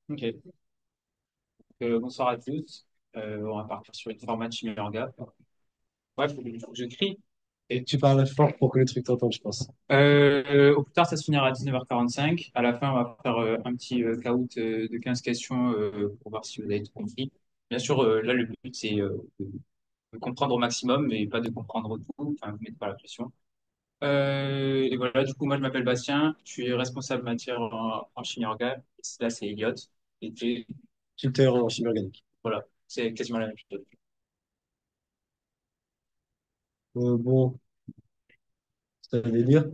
Ok. Bonsoir à tous. On va partir sur une format de chimie orga. Bref, faut que je crie. Et tu parles fort pour que le truc t'entende, je pense. Au plus tard, ça se finira à 19h45. À la fin, on va faire un petit caout de 15 questions pour voir si vous avez tout compris. Bien sûr, là, le but, c'est de comprendre au maximum, mais pas de comprendre tout. Enfin, vous mettez pas la pression. Et voilà, du coup, moi, je m'appelle Bastien. Je suis responsable matière en chimie orga. Là, c'est Elliot. Et Tuteur en chimie organique. voilà, c'est quasiment la même chose. Bon, c'est un délire.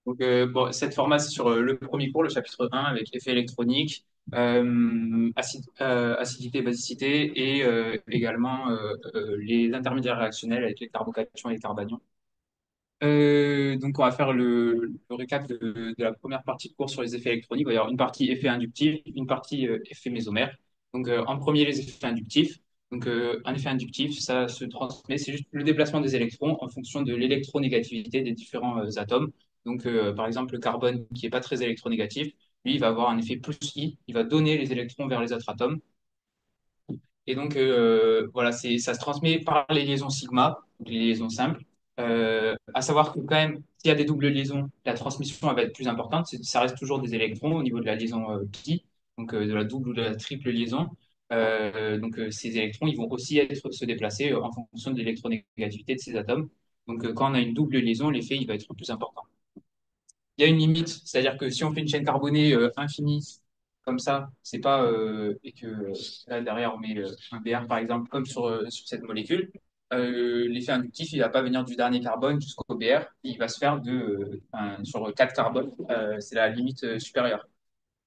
Donc, bon, cette format, c'est sur le premier cours, le chapitre 1, avec effet électronique, acidité, basicité, et également les intermédiaires réactionnels avec les carbocations et les carbanions. Donc, on va faire le récap de la première partie de cours sur les effets électroniques. Il va y avoir une partie effet inductif, une partie effet mésomère. Donc, en premier, les effets inductifs. Donc, un effet inductif, ça se transmet, c'est juste le déplacement des électrons en fonction de l'électronégativité des différents atomes. Donc, par exemple, le carbone, qui n'est pas très électronégatif, lui, il va avoir un effet plus I, il va donner les électrons vers les autres atomes. Et donc, voilà, ça se transmet par les liaisons sigma, donc les liaisons simples. À savoir que quand même, s'il y a des doubles liaisons, la transmission elle va être plus importante. Ça reste toujours des électrons au niveau de la liaison pi, donc de la double ou de la triple liaison. Donc, ces électrons, ils vont aussi se déplacer en fonction de l'électronégativité de ces atomes. Donc, quand on a une double liaison, l'effet il va être plus important. Il y a une limite, c'est-à-dire que si on fait une chaîne carbonée infinie, comme ça, c'est pas et que là derrière on met un Br par exemple, comme sur cette molécule, l'effet inductif il va pas venir du dernier carbone jusqu'au Br, il va se faire sur 4 carbones, c'est la limite supérieure.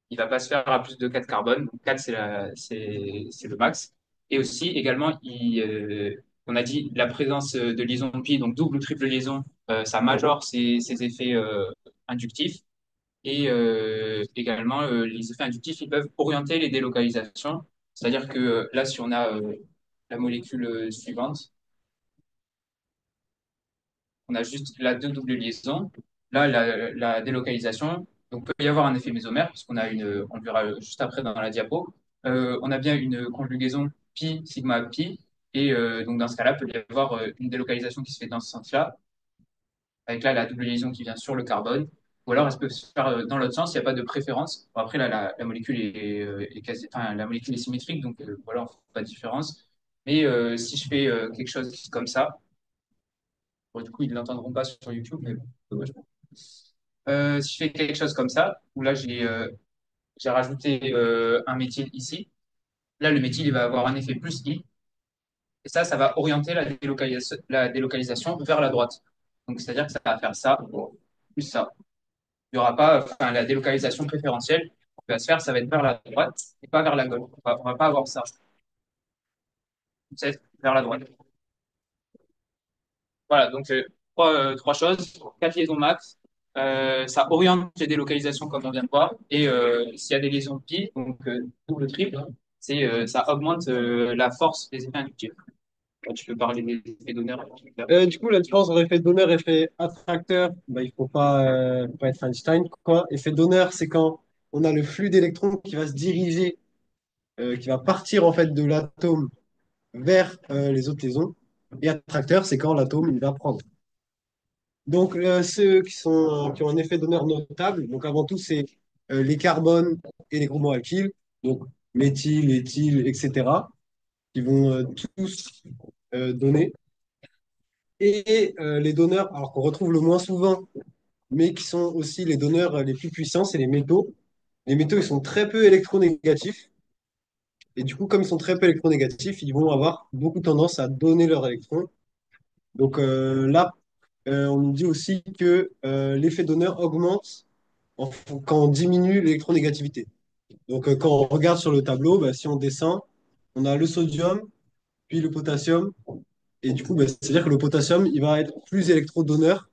Il va pas se faire à plus de 4 carbones, donc 4 c'est le max. Et aussi également on a dit la présence de liaison pi, donc double ou triple liaison, ça majore ces effets inductifs. Et également, les effets inductifs, ils peuvent orienter les délocalisations. C'est-à-dire que là, si on a la molécule suivante, on a juste la deux doubles liaisons. Là, la délocalisation, donc peut y avoir un effet mésomère, puisqu'on a on le verra juste après dans la diapo. On a bien une conjugaison pi, sigma, pi. Et donc, dans ce cas-là, peut y avoir une délocalisation qui se fait dans ce sens-là, avec là la double liaison qui vient sur le carbone, ou alors elle peut se faire dans l'autre sens, il n'y a pas de préférence. Bon, après, là, la molécule enfin, la molécule est symétrique, donc voilà, on ne fait pas de différence. Mais si je fais quelque chose comme ça, bon, du coup, ils ne l'entendront pas sur YouTube, mais bon, dommage. Si je fais quelque chose comme ça, où là, j'ai rajouté un méthyle ici, là, le méthyle, il va avoir un effet plus I, et ça va orienter la délocalisation vers la droite. Donc, c'est-à-dire que ça va faire ça, plus ça. Il n'y aura pas, enfin, la délocalisation préférentielle qui va se faire, ça va être vers la droite et pas vers la gauche. On va pas avoir ça. C'est vers la droite. Voilà, donc trois choses. Quatre liaisons max. Ça oriente les délocalisations comme on vient de voir. Et s'il y a des liaisons pi, donc double, triple, ça augmente la force des effets inductifs. Là, tu peux parler des effets d'honneur. Du coup, la différence entre effet d'honneur et effet attracteur, bah, il faut pas être Einstein, quoi. Effet d'honneur, c'est quand on a le flux d'électrons qui va se diriger, qui va partir en fait de l'atome vers les autres liaisons. Et attracteur, c'est quand l'atome il va prendre. Donc, ceux qui ont un effet d'honneur notable, donc avant tout, c'est les carbones et les bromoalkyles, donc méthyle, éthyle, etc., qui vont tous donner. Et les donneurs, alors qu'on retrouve le moins souvent, mais qui sont aussi les donneurs les plus puissants, c'est les métaux. Les métaux, ils sont très peu électronégatifs. Et du coup, comme ils sont très peu électronégatifs, ils vont avoir beaucoup tendance à donner leurs électrons. Donc là, on nous dit aussi que l'effet donneur augmente quand on diminue l'électronégativité. Donc quand on regarde sur le tableau, bah, si on descend, on a le sodium, puis le potassium. Et du coup, bah, c'est-à-dire que le potassium, il va être plus électrodonneur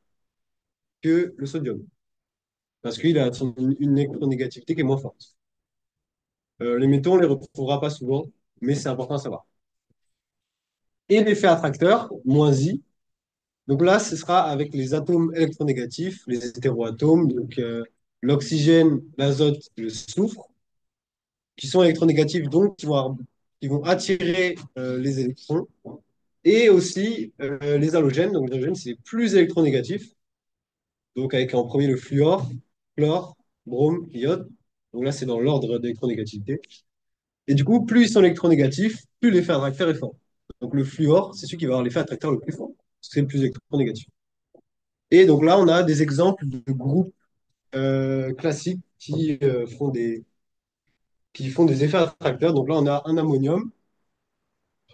que le sodium. Parce qu'il a une électronégativité qui est moins forte. Les métaux, on les retrouvera pas souvent, mais c'est important à savoir. Et l'effet attracteur, moins I. Donc là, ce sera avec les atomes électronégatifs, les hétéroatomes, donc l'oxygène, l'azote, le soufre, qui sont électronégatifs, donc qui vont attirer les électrons. Et aussi les halogènes, donc les halogènes, c'est plus électronégatif, donc avec en premier le fluor, chlore, brome, iode. Donc là, c'est dans l'ordre d'électronégativité. Et du coup, plus ils sont électronégatifs, plus l'effet attracteur est fort. Donc le fluor, c'est celui qui va avoir l'effet attracteur le plus fort, parce que c'est le plus électronégatif. Et donc là, on a des exemples de groupes classiques qui font des effets attracteurs. Donc là, on a un ammonium,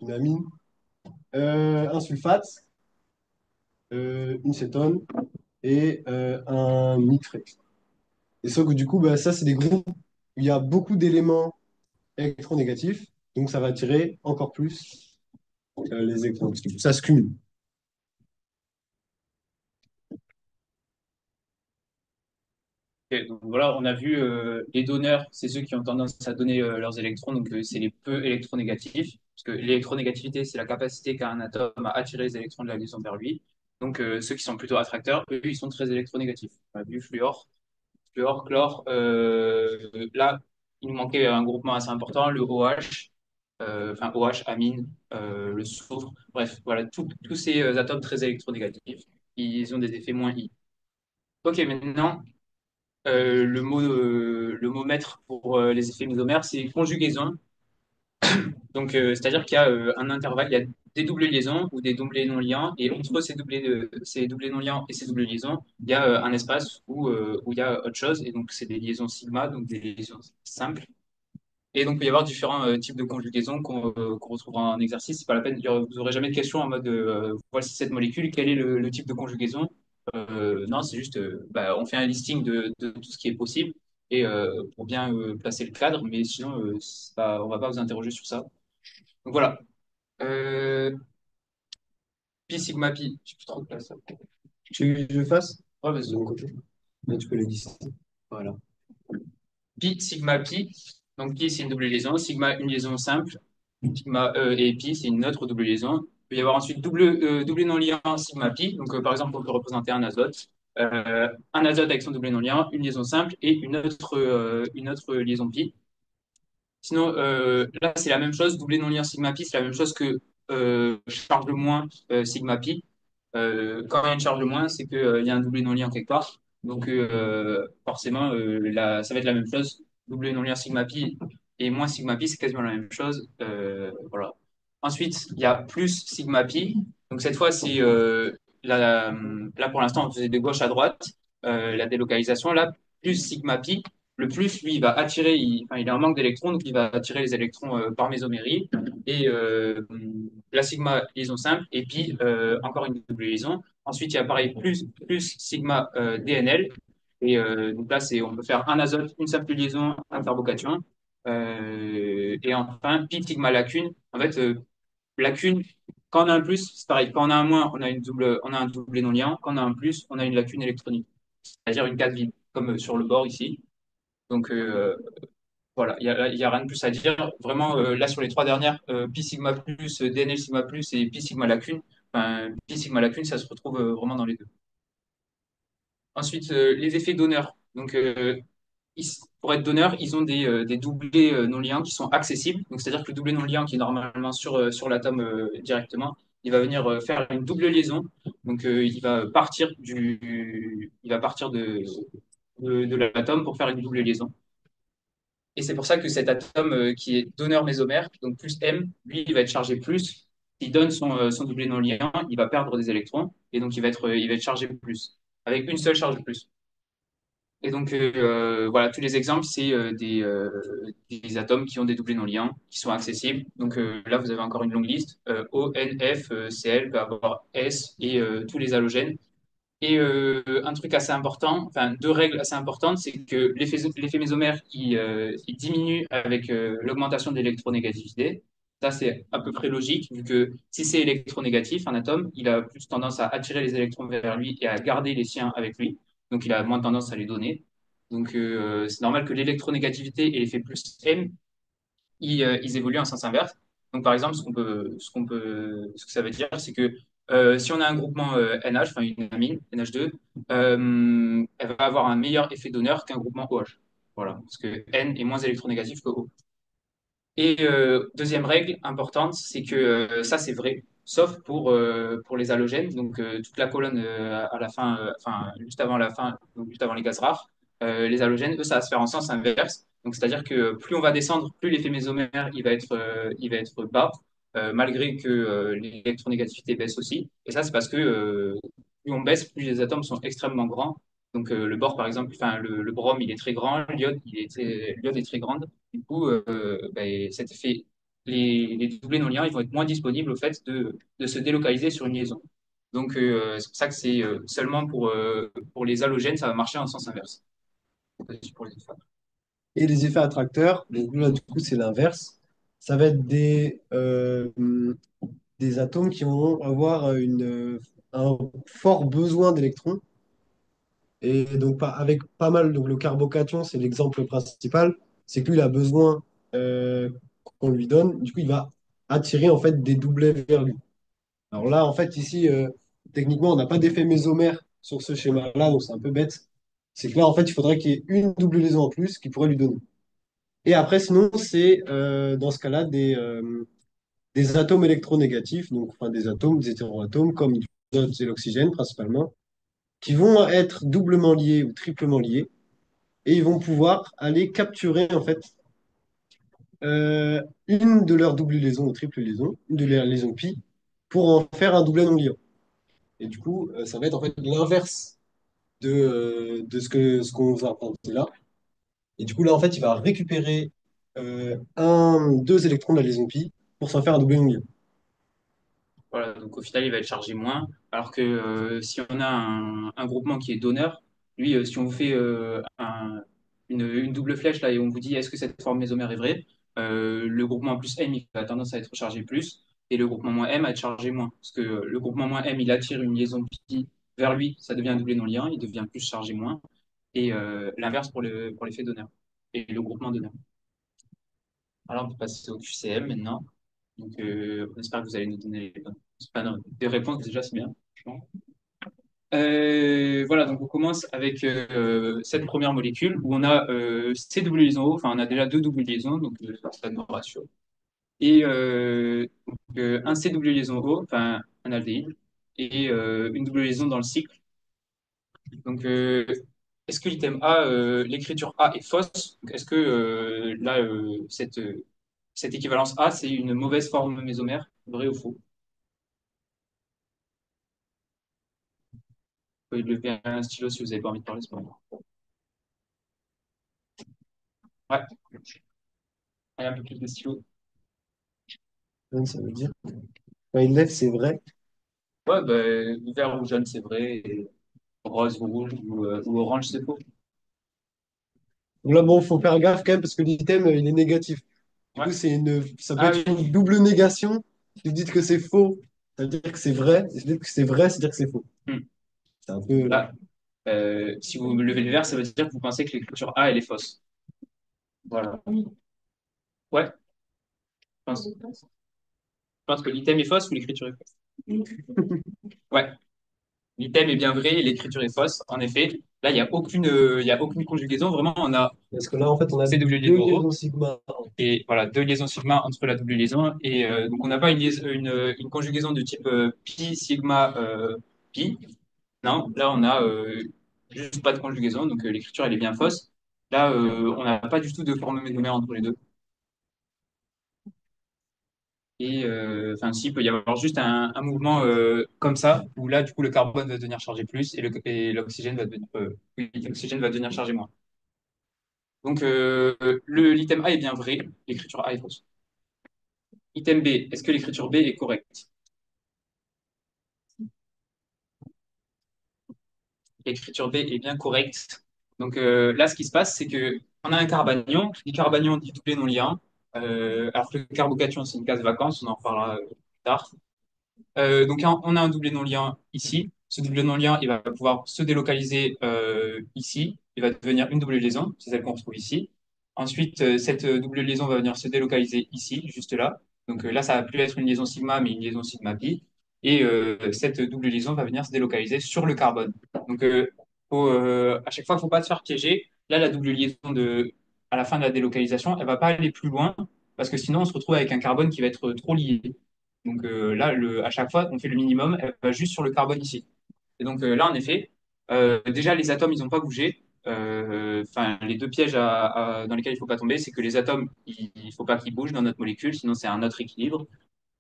une amine, un sulfate, une cétone et un nitré. Et sauf que du coup, bah, ça, c'est des groupes où il y a beaucoup d'éléments électronégatifs, donc ça va attirer encore plus les électrons. Parce que ça se cumule. Ok, donc voilà, on a vu les donneurs, c'est ceux qui ont tendance à donner leurs électrons, donc c'est les peu électronégatifs, parce que l'électronégativité, c'est la capacité qu'a un atome à attirer les électrons de la liaison vers lui. Donc ceux qui sont plutôt attracteurs, eux, ils sont très électronégatifs. On a vu fluor, chlore. Là, il nous manquait un groupement assez important, le OH, enfin OH, amine, le soufre. Bref, voilà, tous ces atomes très électronégatifs, ils ont des effets moins I. Ok, maintenant le mot maître pour les effets mésomères, c'est conjugaison. Donc, c'est-à-dire qu'il y a un intervalle, il y a des doubles liaisons ou des doublés non liants, et entre ces doublés non liants et ces doubles liaisons, il y a un espace où il y a autre chose, et donc c'est des liaisons sigma, donc des liaisons simples. Et donc, il peut y avoir différents types de conjugaisons qu'on retrouve en exercice. C'est pas la peine, vous n'aurez jamais de questions en mode voici cette molécule, quel est le type de conjugaison? Non, c'est juste, bah, on fait un listing de tout ce qui est possible et pour bien placer le cadre, mais sinon, on va pas vous interroger sur ça. Donc voilà. Euh, Pi sigma pi, je sais plus trop de place. Tu veux que je le fasse Ouais, de vas-y. mon côté? Là, tu peux les lister. Voilà. Pi sigma pi. Donc pi, c'est une double liaison. Sigma, une liaison simple. Sigma et pi, c'est une autre double liaison. Il peut y avoir ensuite double non liant sigma pi. Donc par exemple, on peut représenter un azote avec son double non liant, une liaison simple et une autre liaison pi. Sinon, là, c'est la même chose. Double non liant sigma pi, c'est la même chose que charge moins sigma pi. Quand il y a une charge moins, c'est qu'il y a un doublé non liant quelque part. Donc, forcément, ça va être la même chose. Doublé non liant sigma pi et moins sigma pi, c'est quasiment la même chose. Voilà. Ensuite, il y a plus sigma pi. Donc, cette fois, là, pour l'instant, on faisait de gauche à droite la délocalisation. Là, plus sigma pi. Le plus, lui, il va attirer, enfin, il est en manque d'électrons, donc il va attirer les électrons par mésomérie. Et la sigma, liaison simple, et puis encore une double liaison. Ensuite, il y a pareil, plus sigma DNL. Et donc là, on peut faire un azote, une simple liaison, un carbocation. Et enfin, pi sigma lacune. En fait, lacune, quand on a un plus, c'est pareil. Quand on a un moins, on a un doublé non liant. Quand on a un plus, on a une lacune électronique. C'est-à-dire une case vide, comme sur le bord ici. Donc, voilà, il y a rien de plus à dire. Vraiment, là, sur les trois dernières, pi sigma plus, DNL sigma plus et pi sigma lacune, enfin, pi sigma lacune, ça se retrouve vraiment dans les deux. Ensuite, les effets donneurs. Donc, pour être donneur, ils ont des doublés non liants qui sont accessibles. Donc, c'est-à-dire que le doublé non liant qui est normalement sur l'atome directement, il va venir faire une double liaison. Donc, il va partir de l'atome pour faire une double liaison. Et c'est pour ça que cet atome qui est donneur mésomère, donc plus M, lui, il va être chargé plus. Il donne son doublé non liant, il va perdre des électrons, et donc il va être chargé plus, avec une seule charge de plus. Et donc, voilà, tous les exemples, c'est des atomes qui ont des doublés non liants, qui sont accessibles. Donc là, vous avez encore une longue liste. O, N, F, Cl peut avoir S et tous les halogènes. Et un truc assez important, enfin deux règles assez importantes, c'est que l'effet mésomère il diminue avec l'augmentation de l'électronégativité. Ça, c'est à peu près logique, vu que si c'est électronégatif, un atome, il a plus tendance à attirer les électrons vers lui et à garder les siens avec lui. Donc, il a moins tendance à les donner. Donc, c'est normal que l'électronégativité et l'effet plus M, ils évoluent en sens inverse. Donc, par exemple, ce que ça veut dire, c'est que Si on a un groupement NH, enfin une amine, NH2, elle va avoir un meilleur effet d'honneur qu'un groupement OH. Voilà, parce que N est moins électronégatif que O. Et deuxième règle importante, c'est que ça c'est vrai, sauf pour les halogènes, donc toute la colonne à la fin, enfin juste avant la fin, donc juste avant les gaz rares, les halogènes, eux, ça va se faire en sens inverse. Donc c'est-à-dire que plus on va descendre, plus l'effet mésomère il va être bas, malgré que l'électronégativité baisse aussi. Et ça c'est parce que plus on baisse, plus les atomes sont extrêmement grands. Donc le bore par exemple, enfin le brome il est très grand, l'iode est très grande. Du coup, ben, cet effet, les doublés non linéaires, ils vont être moins disponibles au fait de se délocaliser sur une liaison. Donc, c'est pour ça que c'est seulement pour les halogènes, ça va marcher en sens inverse. Pour les phares. Et les effets attracteurs, donc là, du coup, c'est l'inverse. Ça va être des atomes qui vont avoir un fort besoin d'électrons. Et donc, avec pas mal, donc le carbocation, c'est l'exemple principal. C'est que lui, il a besoin qu'on lui donne. Du coup, il va attirer en fait des doublets vers lui. Alors là, en fait, ici, techniquement, on n'a pas d'effet mésomère sur ce schéma-là, donc c'est un peu bête. C'est que là, en fait, il faudrait qu'il y ait une double liaison en plus qui pourrait lui donner. Et après, sinon, c'est dans ce cas-là des atomes électronégatifs, donc enfin des atomes, des hétéroatomes, comme l'azote et l'oxygène principalement, qui vont être doublement liés ou triplement liés, et ils vont pouvoir aller capturer en fait une de leurs doubles liaisons ou triple liaisons, une de leurs liaisons pi, pour en faire un doublet non liant. Et du coup, ça va être en fait l'inverse de ce qu'on vous a apporté là. Et du coup, là, en fait, il va récupérer deux électrons de la liaison pi pour s'en faire un doublé non liant. Voilà, donc au final, il va être chargé moins. Alors que si on a un groupement qui est donneur, lui, si on vous fait une double flèche là et on vous dit est-ce que cette forme mésomère est vraie, le groupement plus M il a tendance à être chargé plus et le groupement moins M à être chargé moins. Parce que le groupement moins M il attire une liaison pi vers lui, ça devient un doublé non liant, il devient plus chargé moins. Et l'inverse pour l'effet donneur et le groupement donneur. Alors on peut passer au QCM maintenant. Donc, on espère que vous allez nous donner enfin, non, des réponses déjà, c'est bien. Franchement. Voilà, donc on commence avec cette première molécule où on a ces doubles liaisons O, enfin on a déjà deux doubles liaisons, donc ça nous rassure. Et un C double liaison O, enfin un aldéhyde, et une double liaison dans le cycle. Donc est-ce que l'item A, l'écriture A est fausse? Donc, est-ce que là, cette équivalence A, c'est une mauvaise forme mésomère, vrai ou faux? Vous pouvez lever un stylo si vous n'avez pas envie de parler, c'est pas grave. Ouais, allez, un peu plus de stylo. Ça veut dire. Quand il lève, c'est vrai. Ouais, ben, vert ou jaune, c'est vrai, et rose ou rouge ou orange, c'est faux. Donc là, bon, faut faire gaffe quand même parce que l'item, il est négatif. Du Ouais. coup, ça peut Ah être oui. une double négation. Si vous dites que c'est faux, ça veut dire que c'est vrai. Et si vous dites que c'est vrai, ça veut dire que c'est faux. Hmm. C'est un peu. Là, si vous levez le vert, ça veut dire que vous pensez que l'écriture A, elle est fausse. Voilà. Ouais, je pense que l'item est fausse ou l'écriture est fausse. Ouais, l'item est bien vrai et l'écriture est fausse. En effet, là, il y a aucune conjugaison. Vraiment, on a Parce que là, en fait, on a ces double deux liaisons liaisons O. sigma. Et voilà, deux liaisons sigma entre la double liaison. Et donc, on n'a pas une conjugaison de type pi, sigma, pi. Non, là, on a juste pas de conjugaison. Donc, l'écriture, elle est bien fausse. Là, on n'a pas du tout de forme mésomère entre les deux. Et enfin, si, il peut y avoir juste un mouvement comme ça, où là, du coup, le carbone va devenir chargé plus et l'oxygène va devenir, oui, l'oxygène va devenir chargé moins. Donc, l'item A est bien vrai, l'écriture A est fausse. Item B, est-ce que l'écriture B est correcte? L'écriture B est bien correcte. Donc là, ce qui se passe, c'est que on a un carbanion. Qui dit carbanion dit doublé non liant. Alors que le carbocation, c'est une case vacance, on en reparlera plus tard. Donc on a un doublé non liant ici. Ce doublé non liant, il va pouvoir se délocaliser ici. Il va devenir une double liaison, c'est celle qu'on retrouve ici. Ensuite, cette double liaison va venir se délocaliser ici, juste là. Donc là, ça va plus être une liaison sigma, mais une liaison sigma pi. et cette double liaison va venir se délocaliser sur le carbone. Donc, à chaque fois, il ne faut pas se faire piéger. Là, la double liaison à la fin de la délocalisation, elle va pas aller plus loin parce que sinon, on se retrouve avec un carbone qui va être trop lié. Donc là, à chaque fois, on fait le minimum, elle va juste sur le carbone ici. Et donc là, en effet, déjà, les atomes, ils n'ont pas bougé. Enfin, les deux pièges dans lesquels il ne faut pas tomber, c'est que les atomes, il ne faut pas qu'ils bougent dans notre molécule, sinon c'est un autre équilibre.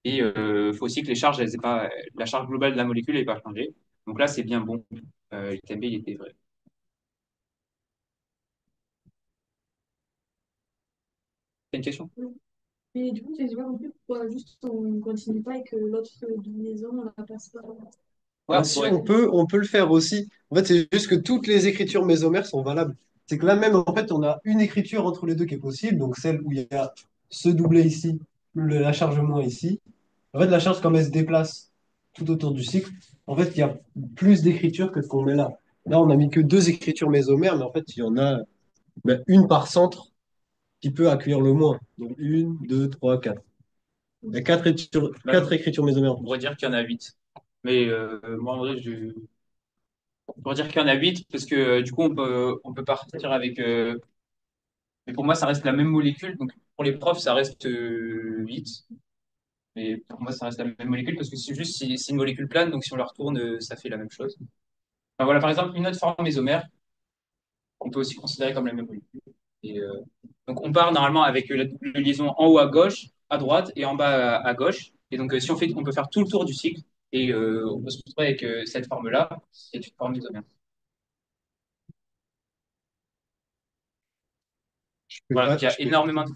Et il faut aussi que les charges, la charge globale de la molécule n'ait pas changé. Donc là, c'est bien bon. L'item B, il était vrai. C'est une question? Mais du coup, j'ai pas compris pourquoi juste on continue pas et que l'autre liaison, on la passe pas. Ouais, Ah on si, pourrait. on peut le faire aussi. En fait, c'est juste que toutes les écritures mésomères sont valables. C'est que là même, en fait, on a une écriture entre les deux qui est possible, donc celle où il y a ce doublé ici, la charge moins ici. En fait, la charge, comme elle se déplace tout autour du cycle, en fait, il y a plus d'écritures que ce qu'on met là. Là, on a mis que deux écritures mésomères, mais en fait, il y en a une par centre qui peut accueillir le moins. Donc, une, deux, trois, quatre. Il y a Même, quatre écritures mésomères en on plus. pourrait dire qu'il y en a 8. Mais moi, en vrai, on pourrait dire qu'il y en a 8 parce que du coup, on peut partir avec. Mais pour moi, ça reste la même molécule. Donc, pour les profs, ça reste 8. Mais pour moi, ça reste la même molécule parce que c'est une molécule plane. Donc, si on la retourne, ça fait la même chose. Enfin, voilà, par exemple, une autre forme mésomère qu'on peut aussi considérer comme la même molécule. Et, donc, on part normalement avec la double liaison en haut à gauche, à droite et en bas à gauche. Et donc, si on peut faire tout le tour du cycle et on peut se retrouver avec cette forme-là, c'est une forme mésomère. Voilà, Ouais, donc il y a énormément de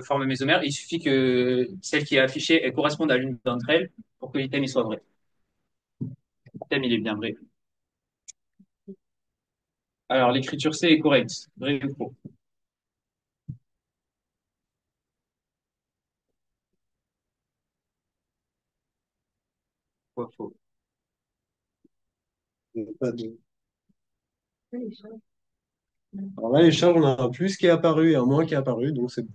formes mésomères. Il suffit que celle qui est affichée, elle corresponde à l'une d'entre elles pour que l'item il soit vrai. L'item il est bien vrai. Alors l'écriture C est correcte. Vrai ou faux? Faux, faux. pas de- Alors là, les charges, on a un plus qui est apparu et un moins qui est apparu, donc c'est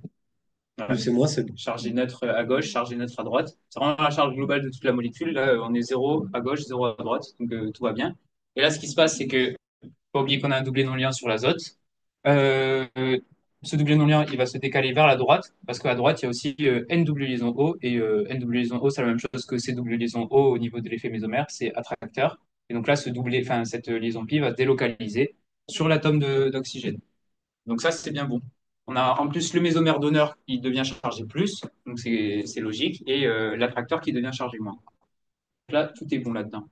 Ouais. plus et moins, c'est bon. Chargé neutre à gauche, chargé neutre à droite. C'est vraiment la charge globale de toute la molécule. Là, on est zéro à gauche, zéro à droite, donc tout va bien. Et là, ce qui se passe, c'est que faut pas oublier qu'on a un doublé non-lien sur l'azote. Euh, Ce doublé non-lien, il va se décaler vers la droite, parce qu'à droite, il y a aussi N double liaison O, et N double liaison O, c'est la même chose que C double liaison O au niveau de l'effet mésomère, c'est attracteur. Et donc là, cette liaison pi va se délocaliser sur l'atome d'oxygène. Donc ça, c'est bien bon. On a en plus le mésomère donneur qui devient chargé plus, donc c'est logique, et l'attracteur qui devient chargé moins. Donc là, tout est bon là-dedans.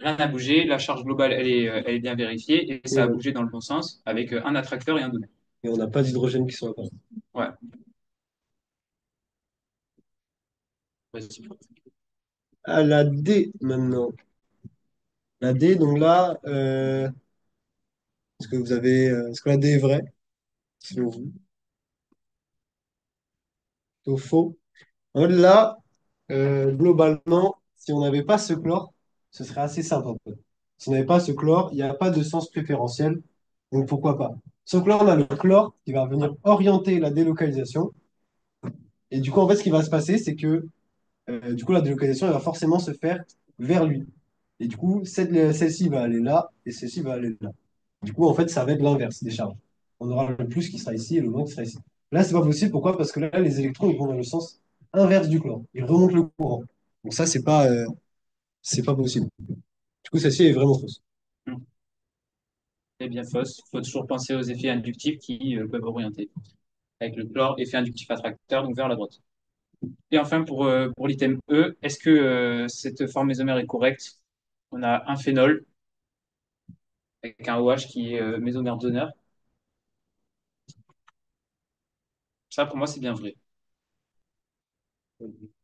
Rien n'a bougé, la charge globale, elle est bien vérifiée, et Et, ça a bougé dans le bon sens, avec un attracteur et un donneur. et on n'a pas d'hydrogène qui sont apparus. Ouais, vas-y. À la D maintenant. La D, donc là, est-ce que la D est vraie, selon vous? Plutôt faux. En fait, là, globalement, si on n'avait pas ce chlore, ce serait assez simple en fait. Si on n'avait pas ce chlore, il n'y a pas de sens préférentiel, donc pourquoi pas. Sauf que là, on a le chlore qui va venir orienter la délocalisation. Et du coup, en fait, ce qui va se passer, c'est que du coup, la délocalisation, elle va forcément se faire vers lui. Et du coup, celle-ci va aller là et celle-ci va aller là. Du coup, en fait, ça va être l'inverse des charges. On aura le plus qui sera ici et le moins qui sera ici. Là, c'est pas possible. Pourquoi? Parce que là, les électrons, ils vont dans le sens inverse du chlore. Ils remontent le courant. Donc ça, c'est pas possible. Du coup, celle-ci est vraiment fausse. C'est bien fausse. Il faut toujours penser aux effets inductifs qui peuvent orienter. Avec le chlore, effet inductif attracteur, donc vers la droite. Et enfin, pour l'item E, est-ce que cette forme mésomère est correcte? On a un phénol avec un OH qui est mésomère donneur. Ça, pour moi, c'est bien vrai.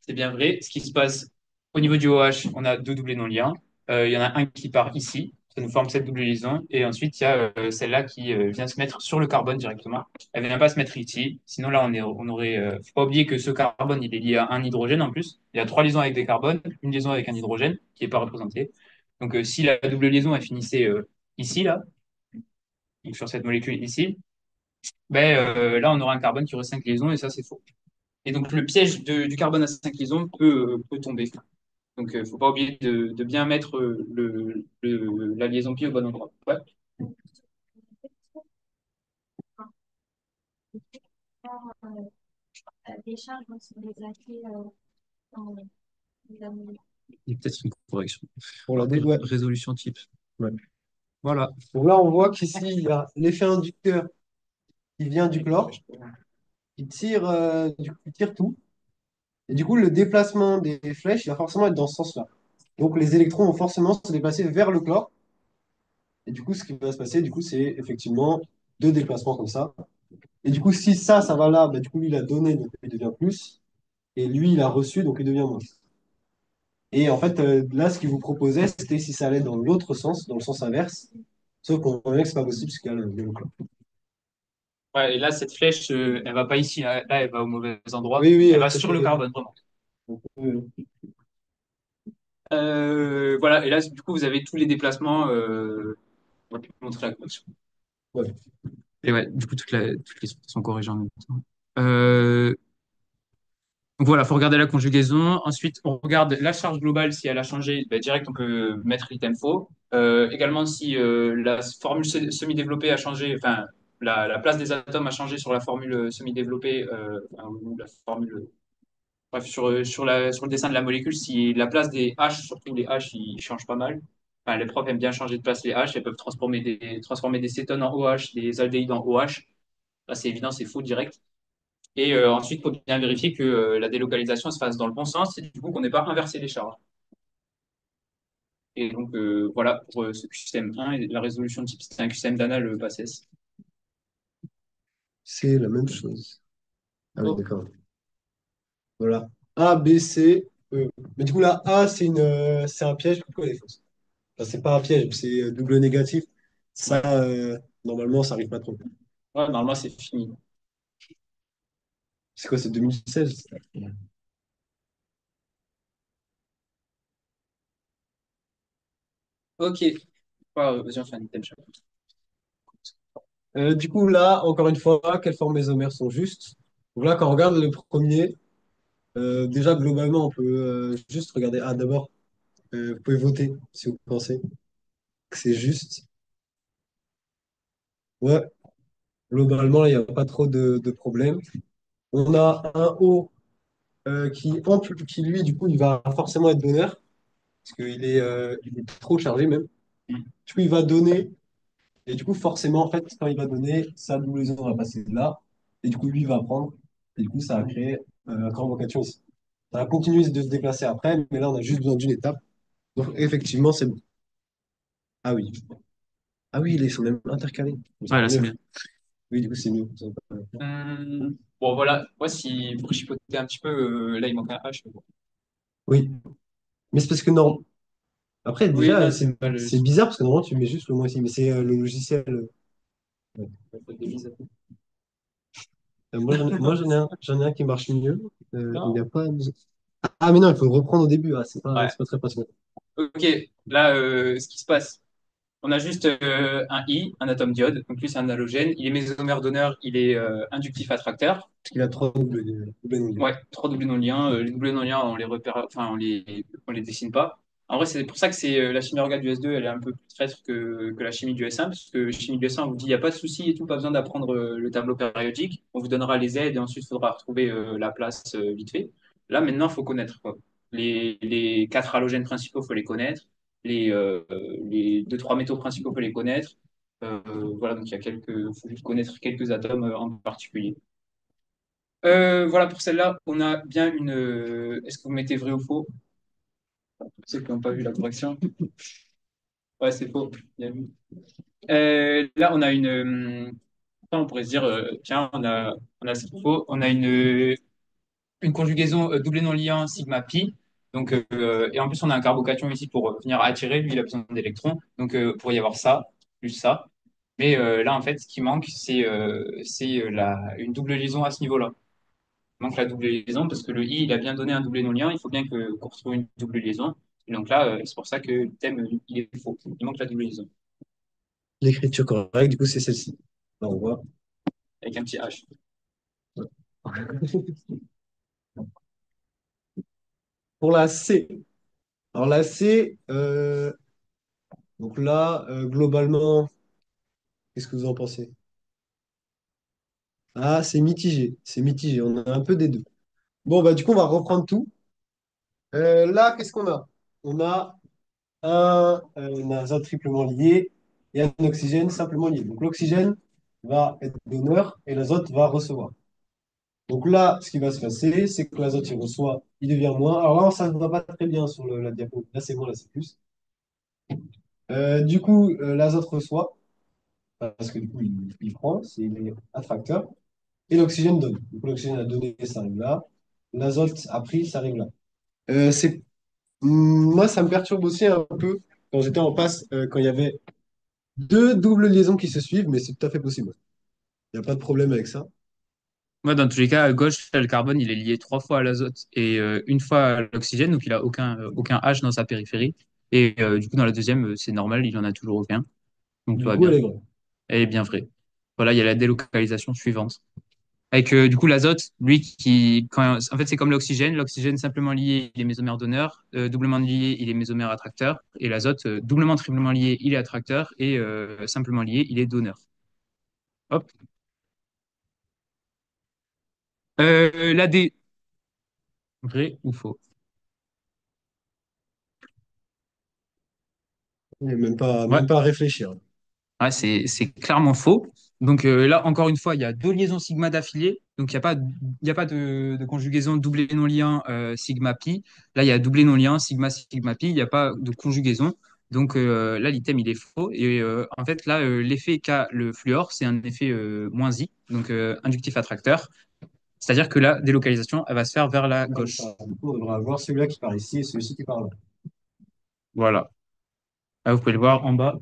C'est bien vrai. Ce qui se passe au niveau du OH, on a deux doublés non liens. Il y en a un qui part ici, ça nous forme cette double liaison. Et ensuite, il y a celle-là qui vient se mettre sur le carbone directement. Elle ne vient pas se mettre ici. Sinon, là, on aurait. Faut pas oublier que ce carbone, il est lié à un hydrogène en plus. Il y a trois liaisons avec des carbones, une liaison avec un hydrogène qui n'est pas représentée. Donc, si la double liaison, elle finissait ici, là, donc sur cette molécule ici, ben, là, on aura un carbone qui aurait cinq liaisons et ça, c'est faux. Et donc, le piège du carbone à cinq liaisons peut tomber. Donc, faut pas oublier de bien mettre la liaison pi au bon endroit. Ouais. Des charges sur les accès dans les années. Il y a peut-être une correction. Pour ouais. Résolution type. Ouais. Voilà. Donc là, on voit qu'ici, il y a l'effet inducteur qui vient du chlore, qui tire tout. Et du coup, le déplacement des flèches, il va forcément être dans ce sens-là. Donc les électrons vont forcément se déplacer vers le chlore. Et du coup, ce qui va se passer, du coup, c'est effectivement deux déplacements comme ça. Et du coup, si ça va là, bah, du coup, lui, il a donné, donc il devient plus. Et lui, il a reçu, donc il devient moins. Et en fait, là, ce qu'il vous proposait, c'était si ça allait dans l'autre sens, dans le sens inverse. Sauf qu'on voit bien que c'est pas possible, puisqu'il y a le chlore. Ouais, et là, cette flèche, elle va pas ici. Là, elle va au mauvais endroit. Oui, oui, Elle va tout à sur le fait. carbone, vraiment. Euh, Voilà. Et là, du coup, vous avez tous les déplacements. On va te montrer la correction. ouais. Et ouais, du coup, toutes les sortes sont corrigées en même temps. Euh, donc voilà, faut regarder la conjugaison. Ensuite, on regarde la charge globale. Si elle a changé, bah, direct, on peut mettre l'item faux. Également, si la formule semi-développée a changé, enfin, la place des atomes a changé sur la formule semi-développée, enfin, ou la formule. Bref, sur le dessin de la molécule, si la place des H, surtout les H, ils changent pas mal. Enfin, les profs aiment bien changer de place les H. Elles peuvent transformer des cétones en OH, des aldéhydes en OH. Là, c'est évident, c'est faux direct. Et ensuite, il faut bien vérifier que la délocalisation se fasse dans le bon sens et du coup qu'on n'ait pas inversé les charges. Et donc, voilà pour ce QCM 1 et la résolution type, c'est un QCM d'Anna, le PACES. C'est la même chose. Ah oui, Oh, d'accord. Voilà. A, B, C, E. Mais du coup, là, A, c'est un piège. Pourquoi elle est fausse? Enfin, c'est pas un piège, c'est double négatif. Ça, ouais. normalement, ça arrive pas trop. Ouais, normalement, c'est fini. C'est quoi, c'est 2016? Ok. Vas-y, on fait un item chapitre. Du coup, là, encore une fois, quelles formes mésomères sont justes? Donc là, quand on regarde le premier, déjà, globalement, on peut juste regarder. Ah, d'abord, vous pouvez voter si vous pensez que c'est juste. Ouais, globalement, il n'y a pas trop de problèmes. On a un O qui, lui, du coup, il va forcément être donneur, parce il est trop chargé même. Du coup, il va donner, et du coup, forcément, en fait, quand il va donner, sa double va passer là, et du coup, lui, il va prendre, et du coup, ça va créer un camp vocation ici. Ça va continuer de se déplacer après, mais là, on a juste besoin d'une étape. Donc, effectivement, c'est bon. Ah oui. Ah oui, ils sont même intercalés. C'est Ouais, encore là, c'est mieux. bien. Oui, du coup, c'est mieux. Bon, voilà. Moi, si, pour chipoter un petit peu, là, il manque un H. Mais bon. Oui, mais c'est parce que non. Après, Oui, déjà, non, c'est c'est pas le. c'est bizarre parce que normalement, tu mets juste le moins ici, mais c'est le logiciel. Ouais. Moi, j'en ai un qui marche mieux. Il n'y Non. a pas. Ah, mais non, il faut le reprendre au début. Ah, Ouais. c'est pas très pratique. Ok. Là, ce qui se passe. On a juste un I, un atome d'iode. Donc lui, c'est un halogène. Il est mésomère donneur, il est inductif attracteur. Parce qu'il a trois doubles non-liés. Ouais, trois doublés non liens. Les doublés non liens, on les repère, enfin, on les dessine pas. En vrai, c'est pour ça que c'est la chimie organe du S2, elle est un peu plus traître que la chimie du S1, parce que chimie du S1, on vous dit, il n'y a pas de souci et tout, pas besoin d'apprendre le tableau périodique. On vous donnera les aides et ensuite, il faudra retrouver la place vite fait. Là, maintenant, il faut connaître, quoi. Les quatre halogènes principaux, il faut les connaître. Les deux, trois métaux principaux, il faut les connaître. Voilà, donc faut juste connaître quelques atomes en particulier. Voilà, pour celle-là, on a bien une. Est-ce que vous mettez vrai ou faux? Pour ceux qui n'ont pas vu la correction. Ouais, c'est faux. Bien vu. Là, on a une. On pourrait se dire, tiens, on a ce qu'il faut. On a une conjugaison doublé non liant sigma pi. Donc, et en plus, on a un carbocation ici pour venir attirer. Lui, il a besoin d'électrons. Donc, il pourrait y avoir ça, plus ça. Mais là, en fait, ce qui manque, c'est une double liaison à ce niveau-là. Manque la double liaison parce que le i, il a bien donné un doublé non lien. Il faut bien qu'on retrouve une double liaison. Et donc là, c'est pour ça que le thème, il est faux. Il manque la double liaison L'écriture correcte, du coup, c'est celle-ci. Là, on voit. avec un petit h. Pour la C. Alors là, donc là, globalement, qu'est-ce que vous en pensez? Ah, c'est mitigé. C'est mitigé. On a un peu des deux. Bon, bah, du coup, on va reprendre tout. Là, qu'est-ce qu'on a? On a un azote triplement lié et un oxygène simplement lié. Donc, l'oxygène va être donneur et l'azote va recevoir. Donc là, ce qui va se passer, c'est que l'azote, il reçoit, il devient moins. Alors là, ça ne va pas très bien sur la diapo. Là, c'est moins, là, c'est plus. Du coup, l'azote reçoit, parce que du coup, il prend, c'est il est attracteur. Et l'oxygène donne. Donc l'oxygène a donné, ça arrive là. L'azote a pris, ça arrive là. C'est Moi, ça me perturbe aussi un peu quand j'étais en passe, quand il y avait deux doubles liaisons qui se suivent, mais c'est tout à fait possible. Il n'y a pas de problème avec ça. Moi, dans tous les cas, à gauche, le carbone, il est lié trois fois à l'azote et une fois à l'oxygène, donc il a aucun H dans sa périphérie. Et du coup, dans la deuxième, c'est normal, il en a toujours aucun. Donc tout Du va coup, elle bien. est vraie. Elle est bien vraie. Voilà, il y a la délocalisation suivante. Avec du coup l'azote, lui en fait c'est comme l'oxygène, l'oxygène simplement lié, il est mésomère donneur, doublement lié, il est mésomère attracteur, et l'azote doublement triplement lié, il est attracteur, et simplement lié, il est donneur. Hop. L'AD, vrai ou faux? Il n'y a même pas, Ouais, même pas à réfléchir. ouais, c'est clairement faux. Donc là, encore une fois, il y a deux liaisons sigma d'affilée. Donc il y a pas de conjugaison doublé non lien sigma pi. Là, il y a doublé non lien sigma sigma pi. Il n'y a pas de conjugaison. Donc là, l'item, il est faux. Et en fait, là, l'effet qu'a le fluor, c'est un effet moins I, donc inductif attracteur. C'est-à-dire que la délocalisation, elle va se faire vers la Comme gauche. ça. Du coup, on devra avoir celui-là qui part ici et celui-ci qui part là. Voilà. Là, vous pouvez le voir en bas.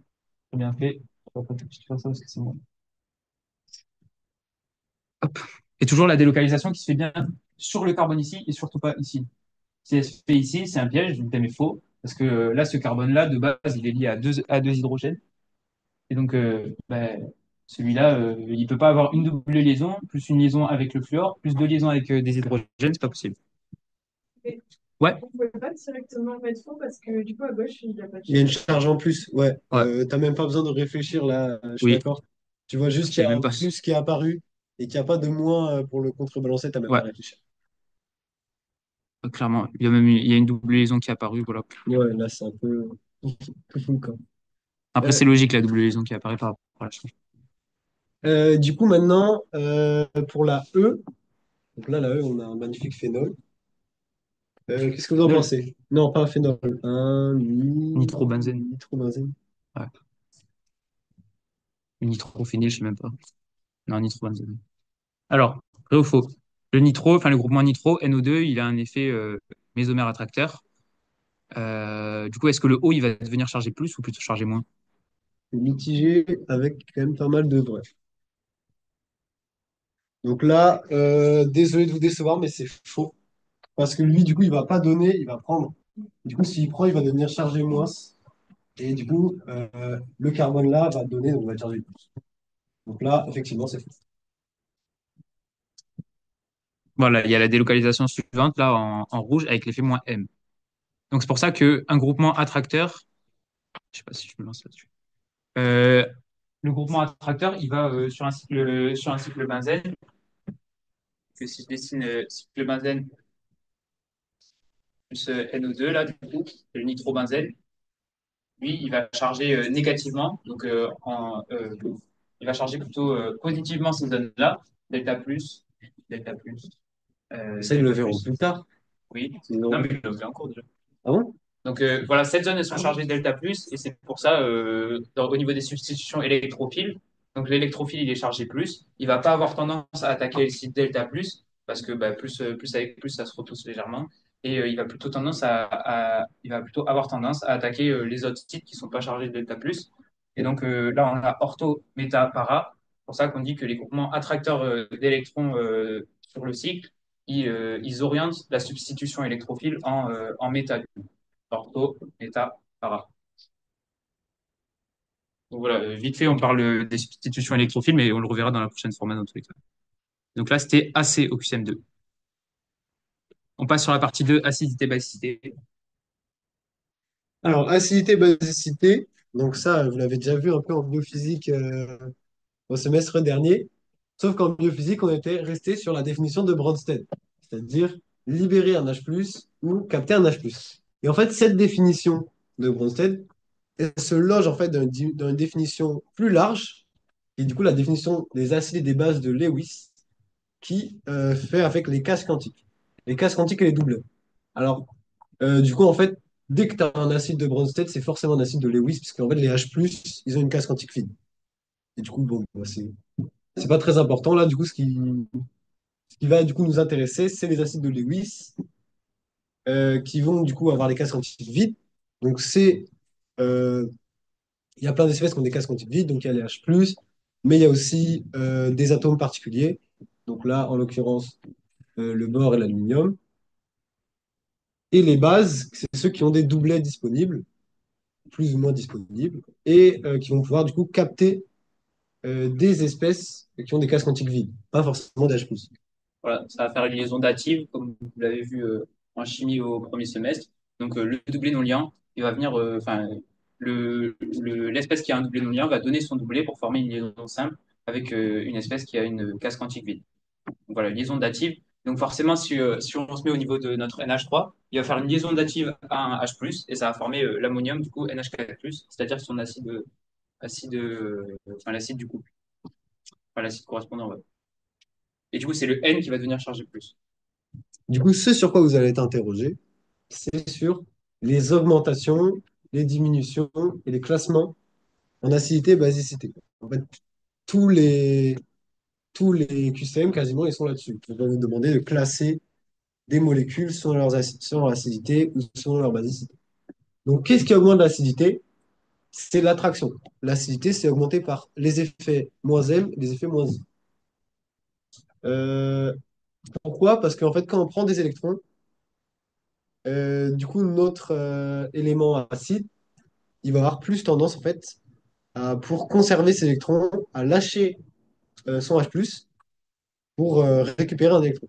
Très bien fait. On va pas tout de suite faire ça parce que c'est bon. Hop. Et toujours la délocalisation qui se fait bien sur le carbone ici et surtout pas ici. Si elle se fait ici, c'est un piège, le thème est faux, parce que là, ce carbone-là, de base, il est lié à deux hydrogènes. Et donc, celui-là, il ne peut pas avoir une double liaison, plus une liaison avec le fluor, plus deux liaisons avec des hydrogènes, c'est pas possible. Et Ouais, on pouvait pas directement mettre faux parce que du coup, à gauche, il n'y a pas de Il y a une charge. charge en plus, ouais. ouais, T'as même pas besoin de réfléchir là, je suis oui, d'accord. Tu vois juste je qu'il y savais a même un pas. plus qui est apparu et qu'il n'y a pas de moins pour le contrebalancer, t'as même pas Ouais, à réfléchir. clairement. Il y a une double liaison qui est apparue, voilà. Ouais, là c'est un peu tout fou quoi. Après, Euh, c'est logique, la double liaison qui apparaît par rapport à la charge. du coup maintenant, pour la E, donc là la E, on a un magnifique phénol. Qu'est-ce que vous en Nul. pensez? Non, pas un phénol, Nitrobenzène. nitrobenzène. Ouais. Nitrophényl, je sais même pas. Non, nitrobenzène. Alors, vrai ou faux? Le nitro, enfin le groupement nitro, NO2, il a un effet mésomère attracteur. Du coup, est-ce que le O, il va devenir chargé plus ou plutôt chargé moins? C'est mitigé avec quand même pas mal de vrais. Donc là, désolé de vous décevoir, mais c'est faux. Parce que lui, du coup, il va pas donner, il va prendre. Du coup, s'il prend, il va devenir chargé moins. Et du coup, le carbone là va donner, donc on va charger plus. Donc là, effectivement, c'est faux. Voilà, il y a la délocalisation suivante, là, en rouge, avec l'effet moins M. Donc, c'est pour ça qu'un groupement attracteur, je sais pas si je me lance là-dessus. Euh, le groupement attracteur, il va sur un cycle benzène. Que si je dessine cycle benzène plus NO2, là, du coup, le nitrobenzène, lui, il va charger négativement, donc il va charger plutôt positivement ces zones-là, delta plus, delta plus, Ça, ils le delta verront plus, plus tard. oui. Non, Sinon. mais je le fais en cours déjà. Ah bon? Donc voilà, cette zone, elles sont chargées delta plus, et c'est pour ça, au niveau des substitutions électrophiles, donc l'électrophile, il est chargé plus, il va pas avoir tendance à attaquer le site delta plus, parce que bah, plus avec plus, ça se repousse légèrement, et il va plutôt avoir tendance à attaquer les autres sites qui sont pas chargés de delta plus. Et donc là, on a ortho, méta, para, c'est pour ça qu'on dit que les groupements attracteurs d'électrons sur le cycle, ils orientent la substitution électrophile en méta ortho, méta, para. Donc voilà, vite fait, on parle des substitutions électrophiles, mais on le reverra dans la prochaine format dans tous les cas. Donc là, c'était AC au QCM2. On passe sur la partie 2, acidité-basicité. Alors, acidité, basicité, donc ça, vous l'avez déjà vu un peu en biophysique au semestre dernier. Sauf qu'en biophysique, on était resté sur la définition de Bronsted, c'est-à-dire libérer un H+, ou capter un H+. Et en fait, cette définition de Bronsted, elle se loge en fait dans une définition plus large, et du coup la définition des acides et des bases de Lewis, qui fait avec les cases quantiques. Les cases quantiques et les doublets. Alors, du coup, en fait, dès que tu as un acide de Bronsted, c'est forcément un acide de Lewis, parce qu'en fait, les H+, ils ont une case quantique fine. Et du coup, bon, bah, c'est pas très important. Là, du coup, ce qui va du coup nous intéresser, c'est les acides de Lewis, qui vont du coup avoir des cases quantiques vides. Donc, euh, il y a plein d'espèces qui ont des cases quantiques vides, donc il y a les H+, mais il y a aussi des atomes particuliers. Donc là, en l'occurrence, le bore et l'aluminium. Et les bases, c'est ceux qui ont des doublets disponibles, plus ou moins disponibles, et qui vont pouvoir du coup capter des espèces qui ont des cases quantiques vides, pas forcément d'H+. Voilà, ça va faire une liaison dative, comme vous l'avez vu en chimie au premier semestre. Donc, le doublé non liant, il va venir, enfin, l'espèce qui a un doublé non liant va donner son doublé pour former une liaison simple avec une espèce qui a une case quantique vide. Donc, voilà, liaison dative. Donc, forcément, si on se met au niveau de notre NH3, il va faire une liaison dative à un H+, et ça va former l'ammonium, du coup, NH4+, c'est-à-dire son enfin, l'acide du couple, enfin, l'acide correspondant, ouais. Et du coup, c'est le N qui va devenir chargé plus. Du coup, ce sur quoi vous allez être interrogé, c'est sur les augmentations, les diminutions et les classements en acidité et basicité. En fait, tous les, tous les QCM, quasiment, ils sont là-dessus. On va vous demander de classer des molécules selon selon leur acidité ou selon leur basicité. Donc, qu'est-ce qui augmente l'acidité? C'est l'attraction. L'acidité, c'est augmenté par les effets moins M et les effets moins I. Euh, Pourquoi? Parce qu'en fait, quand on prend des électrons, du coup, notre élément acide, il va avoir plus tendance, en fait, pour conserver ses électrons, à lâcher son H+, pour récupérer un électron.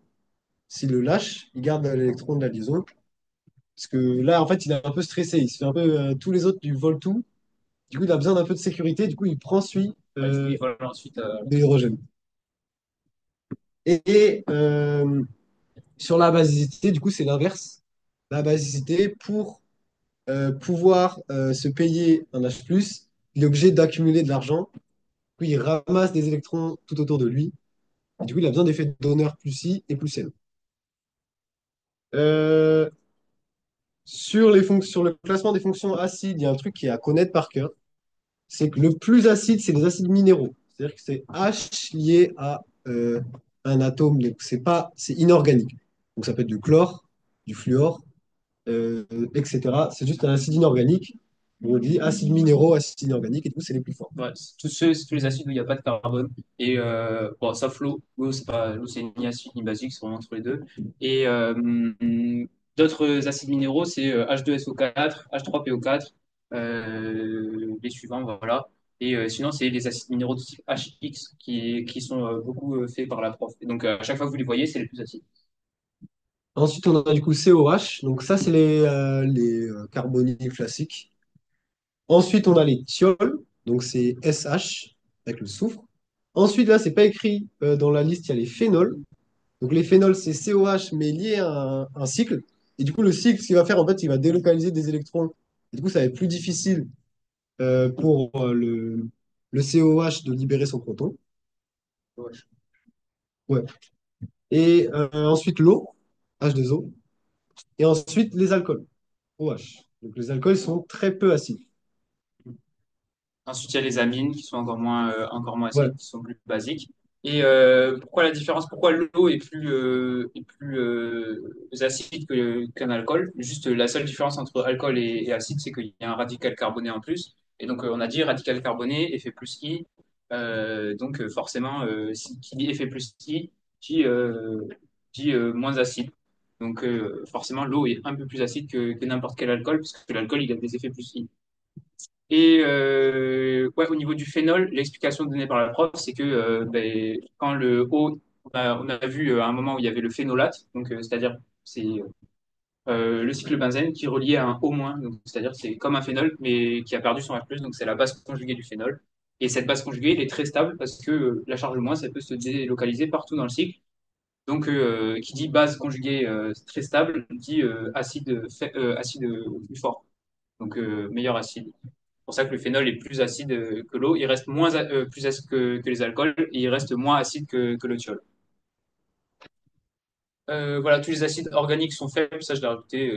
S'il le lâche, il garde l'électron de la liaison. Parce que là, en fait, il est un peu stressé. Il se fait un peu tous les autres du vol tout. Du coup, il a besoin d'un peu de sécurité. Du coup, il prend celui Ouais, du coup, il va ensuite. de l'hydrogène. Et sur la basicité, du coup, c'est l'inverse. La basicité, pour pouvoir se payer un H+, il est obligé d'accumuler de l'argent. Puis il ramasse des électrons tout autour de lui. Et du coup, il a besoin d'effets donneur plus I et plus N. Euh, sur le classement des fonctions acides, il y a un truc qui est à connaître par cœur. C'est que le plus acide, c'est les acides minéraux. C'est-à-dire que c'est H lié à un atome. Donc, c'est inorganique. Donc, ça peut être du chlore, du fluor, etc. C'est juste un acide inorganique. On dit acides minéraux, acides inorganiques, et du coup, c'est les plus forts. Ouais, c'est tous les acides où il n'y a pas de carbone. Et bon, sauf l'eau. L'eau, c'est ni acide ni basique, c'est vraiment entre les deux. Et d'autres acides minéraux, c'est H2SO4, H3PO4, les suivants, voilà. Et sinon, c'est les acides minéraux de type HX qui sont beaucoup faits par la prof. Et donc, à chaque fois que vous les voyez, c'est les plus acides. Ensuite, on a du coup COH. Donc, ça, c'est les carboniques classiques. Ensuite, on a les thiols, donc c'est SH avec le soufre. Ensuite, là, c'est pas écrit dans la liste, il y a les phénols. Donc les phénols, c'est COH, mais lié à un cycle. Et du coup, le cycle, ce qu'il va faire, en fait, il va délocaliser des électrons. Et du coup, ça va être plus difficile pour le COH de libérer son proton. Ouais. Ouais. Et ensuite, l'eau, H2O. Et ensuite, les alcools, OH. Donc les alcools sont très peu acides. Ensuite, il y a les amines qui sont encore moins Ouais. acides, qui sont plus basiques. Et pourquoi la différence? Pourquoi l'eau est plus acide qu'un alcool? Juste la seule différence entre alcool et acide, c'est qu'il y a un radical carboné en plus. Et donc, on a dit radical carboné, effet plus I. Donc, forcément, qui dit effet plus I, dit moins acide. Donc, forcément, l'eau est un peu plus acide que n'importe quel alcool, parce que l'alcool, il a des effets plus I. Et ouais, au niveau du phénol, l'explication donnée par la prof, c'est que quand le O, on a vu à un moment où il y avait le phénolate, donc c'est-à-dire c'est le cycle benzène qui est relié à un O-, donc c'est-à-dire c'est comme un phénol, mais qui a perdu son H+, donc c'est la base conjuguée du phénol. Et cette base conjuguée, elle est très stable parce que la charge moins, ça peut se délocaliser partout dans le cycle. Donc, qui dit base conjuguée très stable, dit acide plus fort, donc meilleur acide. C'est pour ça que le phénol est plus acide que l'eau. Il reste plus acide que les alcools et il reste moins acide que le thiol. Voilà, tous les acides organiques sont faibles, ça je l'ai rajouté.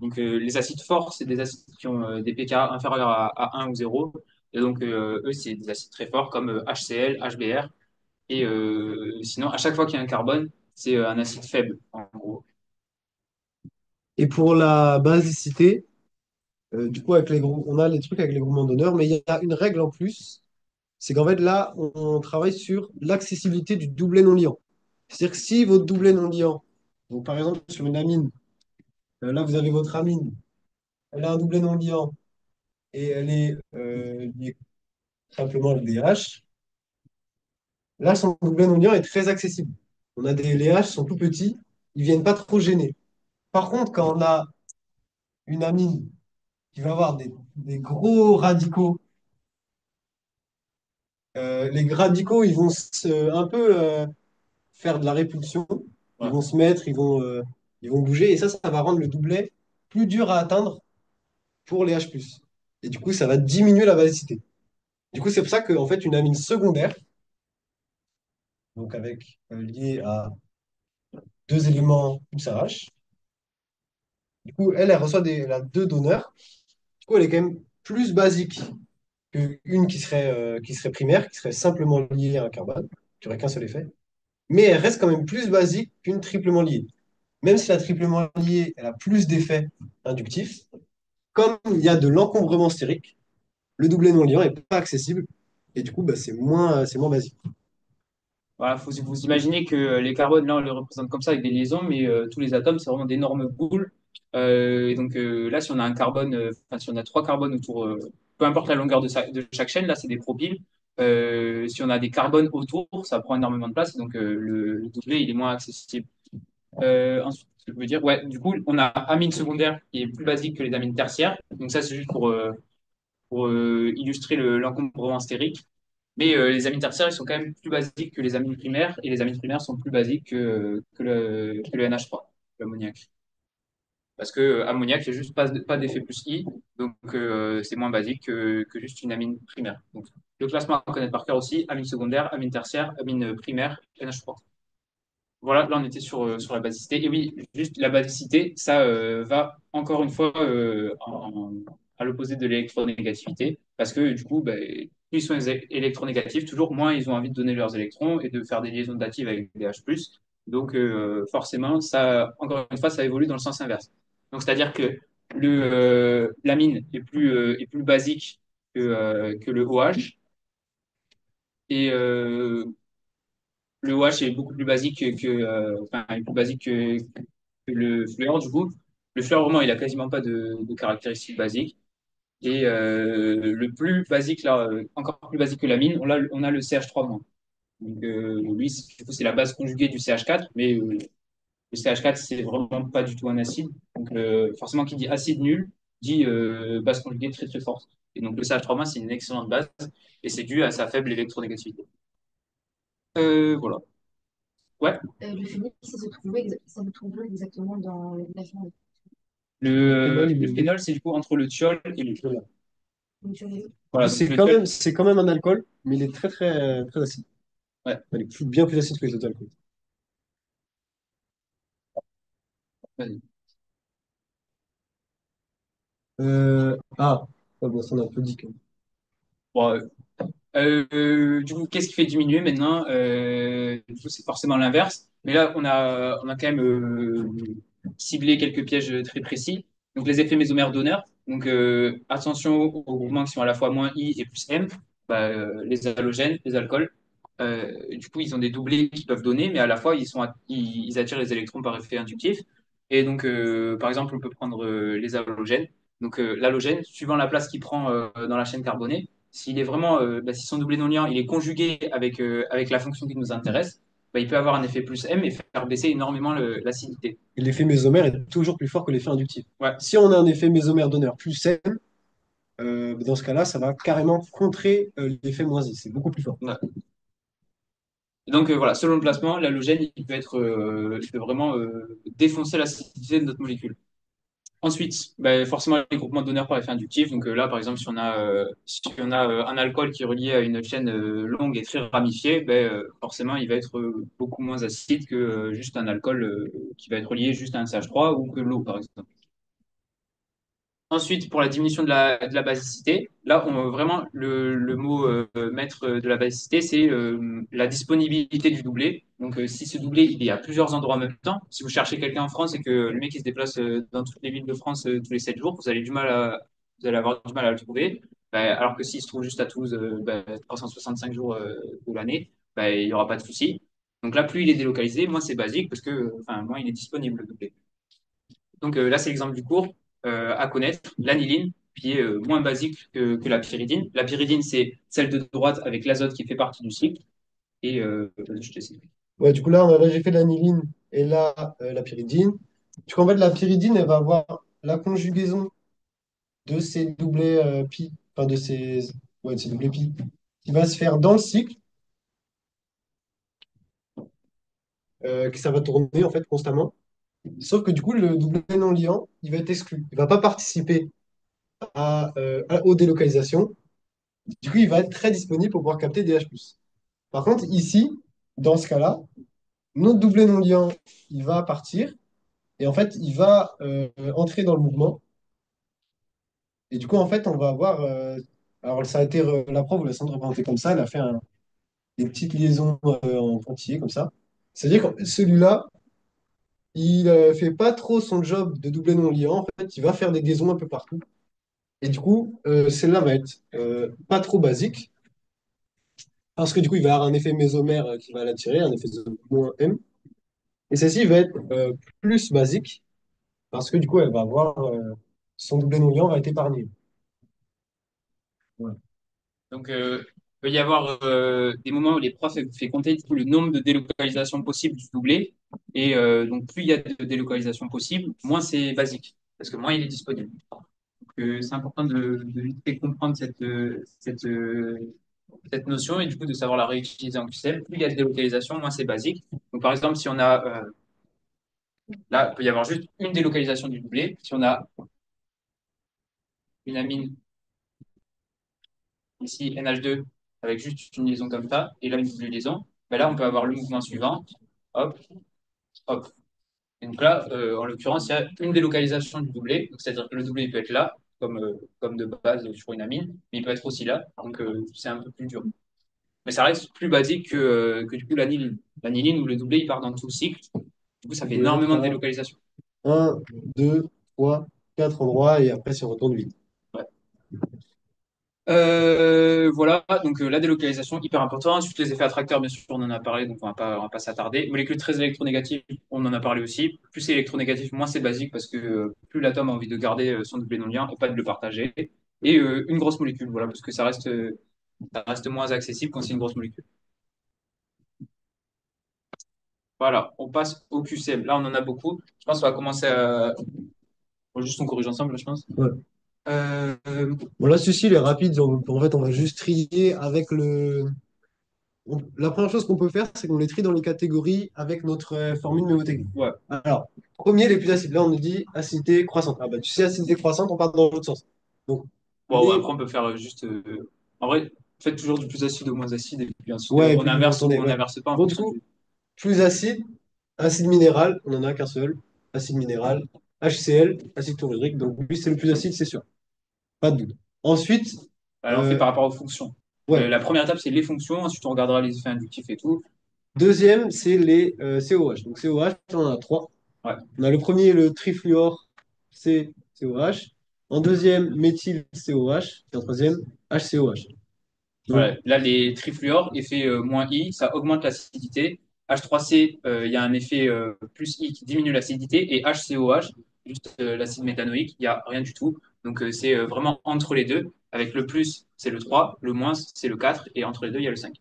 Donc, les acides forts, c'est des acides qui ont des pK inférieurs à 1 ou 0. Et donc, eux, c'est des acides très forts comme HCl, HBr. Et sinon, à chaque fois qu'il y a un carbone, c'est un acide faible, en gros. Et pour la basicité, du coup, on a les trucs avec les groupements d'honneur, mais il y a une règle en plus, c'est qu'en fait, là, on travaille sur l'accessibilité du doublet non liant. C'est-à-dire que si votre doublet non liant, donc par exemple sur une amine, là, vous avez votre amine, elle a un doublet non liant et elle est liée simplement à l'EDH, là, son doublet non liant est très accessible. On a des LH qui sont tout petits, ils viennent pas trop gêner. Par contre, quand on a une amine qui va avoir des gros radicaux, les radicaux, ils vont un peu faire de la répulsion, ils Ouais. vont se mettre, ils vont bouger, et ça va rendre le doublet plus dur à atteindre pour les H+. Et du coup, ça va diminuer la basicité. Du coup, c'est pour ça qu'en fait, une amine secondaire, donc liée à deux éléments plus RH, du coup, elle a deux donneurs. Du coup, elle est quand même plus basique qu'une qui serait primaire, qui serait simplement liée à un carbone, qui aurait qu'un seul effet. Mais elle reste quand même plus basique qu'une triplement liée. Même si la triplement liée, elle a plus d'effets inductifs, comme il y a de l'encombrement stérique, le doublet non liant n'est pas accessible. Et du coup, bah, c'est moins basique. Voilà, faut vous imaginer que les carbones, là, on les représente comme ça avec des liaisons, mais tous les atomes, c'est vraiment d'énormes boules. Et donc là, si on a un carbone, enfin, si on a trois carbones autour, peu importe la longueur de chaque chaîne, là, c'est des propyles. Si on a des carbones autour, ça prend énormément de place, et donc le doublet, il est moins accessible. Ensuite, ce que je veux dire, ouais, du coup, on a amine secondaire qui est plus basique que les amines tertiaires. Donc ça, c'est juste pour illustrer l'encombrement stérique. Mais les amines tertiaires, ils sont quand même plus basiques que les amines primaires, et les amines primaires sont plus basiques que le NH3, l'ammoniac. Parce que ammoniac, il n'y a juste pas d'effet plus I, donc c'est moins basique que juste une amine primaire. Donc, le classement à connaître par cœur aussi, amine secondaire, amine tertiaire, amine primaire, NH3. Voilà, là on était sur la basicité. Et oui, juste la basicité, ça va encore une fois à l'opposé de l'électronégativité, parce que du coup, ben, plus ils sont électronégatifs, toujours moins ils ont envie de donner leurs électrons et de faire des liaisons datives avec des H+. Donc forcément, ça, encore une fois, ça évolue dans le sens inverse. Donc c'est-à-dire que l'amine est plus basique que le OH, et le OH est beaucoup plus basique enfin, est plus basique que le fluor, du coup. Le fluor, vraiment, il a quasiment pas de caractéristiques basiques. Et le plus basique, là, encore plus basique que l'amine, on a le CH3-. Donc, lui, du coup, c'est la base conjuguée du CH4, mais le CH4, c'est vraiment pas du tout un acide. Donc, forcément, qui dit acide nul, dit base conjuguée très très forte. Et donc, le CH3-, c'est une excellente base, et c'est dû à sa faible électronégativité. Voilà. Ouais. Le phénix, ça se trouve où exactement dans la famille. Le phénol, Le phénol, c'est du coup entre le thiol et le. voilà. Donc, Du coup, Voilà, donc le thiol. c'est quand même un alcool, mais il est très acide. Ouais, Il est bien plus acide que les autres alcools. vas-y. Ouais, bon, ça on a un peu dit quand même. Bon, du coup, qu'est-ce qui fait diminuer maintenant? Du coup, c'est forcément l'inverse. Mais là, on a quand même ciblé quelques pièges très précis. Donc, les effets mésomères donneurs. Donc, attention aux groupements qui sont à la fois moins I et plus M. Bah, les halogènes, les alcools. Du coup, ils ont des doublés qui peuvent donner, mais à la fois, ils attirent les électrons par effet inductif. Et donc, par exemple, on peut prendre les halogènes. Donc, l'halogène, suivant la place qu'il prend dans la chaîne carbonée, s'il est vraiment, si son doublé non liant, il est conjugué avec la fonction qui nous intéresse, bah, il peut avoir un effet plus M et faire baisser énormément l'acidité. Et l'effet mésomère est toujours plus fort que l'effet inductif. Ouais. Si on a un effet mésomère donneur plus M, dans ce cas-là, ça va carrément contrer l'effet moins I. C'est beaucoup plus fort. Ouais. Et donc voilà, selon le placement, l'halogène il peut vraiment défoncer l'acidité de notre molécule. Ensuite, bah, forcément, les groupements de donneurs par effet inductif. Donc là, par exemple, si on a un alcool qui est relié à une chaîne longue et très ramifiée, forcément, il va être beaucoup moins acide que juste un alcool qui va être relié juste à un CH3 ou que l'eau, par exemple. Ensuite, pour la diminution de la basicité, là, vraiment, le mot maître de la basicité, c'est la disponibilité du doublé. Donc, si ce doublé, il est à plusieurs endroits en même temps, si vous cherchez quelqu'un en France et que le mec, il se déplace dans toutes les villes de France tous les 7 jours, vous allez avoir du mal à le trouver. Alors que s'il se trouve juste à Toulouse 365 jours de l'année, il n'y aura pas de souci. Donc là, plus il est délocalisé, moins c'est basique parce que, enfin, moins il est disponible, le doublé. Donc là, c'est l'exemple du cours à connaître. L'aniline, qui est moins basique que la pyridine. La pyridine, c'est celle de droite avec l'azote qui fait partie du cycle. Et je te sais. Ouais, du coup, là j'ai fait l'aniline et là, la pyridine. Du coup, en fait, la pyridine, elle va avoir la conjugaison de ces doublets pi, enfin de ces doublets pi, qui va se faire dans le cycle, que ça va tourner en fait constamment. Sauf que du coup, le doublet non liant, il va être exclu. Il va pas participer aux délocalisations. Du coup, il va être très disponible pour pouvoir capter DH+. Par contre, ici, dans ce cas-là, notre doublet non liant, il va partir et en fait, il va entrer dans le mouvement. Et du coup, en fait, on va avoir. Alors, ça a été. La prof vous l'a sans représenté comme ça. Elle a fait des petites liaisons en pointillés comme ça. C'est-à-dire que celui-là, il fait pas trop son job de doublet non liant. En fait, il va faire des liaisons un peu partout. Et du coup, celle-là va être pas trop basique. Parce que du coup, il va avoir un effet mésomère qui va l'attirer, un effet moins M. Et celle-ci va être plus basique. Parce que du coup, elle va avoir. Son doublet non liant va être épargné. Voilà. Donc, il peut y avoir des moments où les profs fait compter du coup, le nombre de délocalisations possibles du doublé. Et donc, plus il y a de délocalisations possibles, moins c'est basique. Parce que moins il est disponible. C'est important de vite fait comprendre cette notion et du coup de savoir la réutiliser en QCM. Plus il y a de délocalisation, moins c'est basique. Donc par exemple, si on a là, il peut y avoir juste une délocalisation du doublé. Si on a une amine ici NH2 avec juste une liaison comme ça et là une double liaison, là on peut avoir le mouvement suivant. Hop, hop. Et donc là, en l'occurrence, il y a une délocalisation du doublé. Donc, c'est-à-dire que le doublé il peut être là, comme de base sur une amine, mais il peut être aussi là. Donc c'est un peu plus dur. Mais ça reste plus basique que du coup l'aniline. L'aniline où le doublé il part dans tout le cycle. Du coup, ça Du fait coup, là, tu énormément de as délocalisation. 1, 2, 3, 4 endroits et après, si on retourne 8. Ouais. Voilà, donc la délocalisation hyper importante. Ensuite, les effets attracteurs, bien sûr, on en a parlé, donc on va pas s'attarder. Molécules très électronégatives, on en a parlé aussi. Plus c'est électronégatif, moins c'est basique parce que plus l'atome a envie de garder son doublé non lien et pas de le partager. Et une grosse molécule, voilà, parce que ça reste moins accessible quand c'est une grosse molécule. Voilà, on passe au QCM. Là, on en a beaucoup. Je pense qu'on va commencer à. Bon, juste on corrige ensemble, là, je pense. Ouais. Euh, Bon, là, ceci, il est rapide. En fait, on va juste trier avec la première chose qu'on peut faire, c'est qu'on les trie dans les catégories avec notre formule mnémotechnique. ouais. Alors, premier, les plus acides. Là, on nous dit acidité croissante. Ah bah, tu sais, acidité croissante, on part dans l'autre sens. Donc, Bon, les... après, on peut faire juste. En vrai, faites toujours du plus acide au moins acide, et puis ensuite, Ouais, et on puis vous inverse ou retournez. on Ouais. n'inverse pas en Bon, du fonction coup, du. plus acide, acide minéral, on n'en a qu'un seul. Acide minéral, HCl, acide chlorhydrique. Donc, lui, c'est le plus acide, c'est sûr. Pas de doute. Ensuite, Alors, on fait euh, par rapport aux fonctions. ouais. La première étape, c'est les fonctions. Ensuite, on regardera les effets inductifs et tout. Deuxième, c'est les COH. Donc COH, on en a trois. Ouais. On a le premier, le trifluor COH. En deuxième, méthyl COH. Et en troisième, HCOH. Donc, Voilà. Là, les trifluors, effet moins I, ça augmente l'acidité. H3C, il y a un effet plus I qui diminue l'acidité. Et HCOH, juste l'acide méthanoïque, il n'y a rien du tout. Donc, c'est vraiment entre les deux. Avec le plus, c'est le 3, le moins, c'est le 4. Et entre les deux, il y a le 5.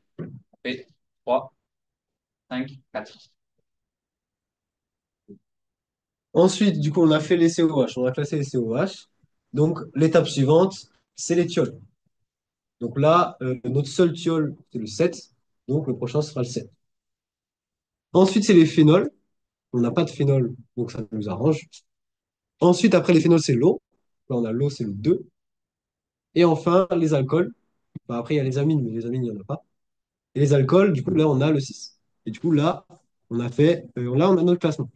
Et 3. 5, 4. Ensuite, du coup, on a fait les COH, on a classé les COH. Donc, l'étape suivante, c'est les thiols. Donc là, notre seul thiol, c'est le 7. Donc, le prochain sera le 7. Ensuite, c'est les phénols. On n'a pas de phénol, donc ça nous arrange. Ensuite, après les phénols, c'est l'eau. Là, on a l'eau, c'est le 2. Et enfin, les alcools. Bah, après, il y a les amines, mais les amines, il n'y en a pas. Et les alcools, du coup, là, on a le 6. Et du coup, là, là, on a notre classement.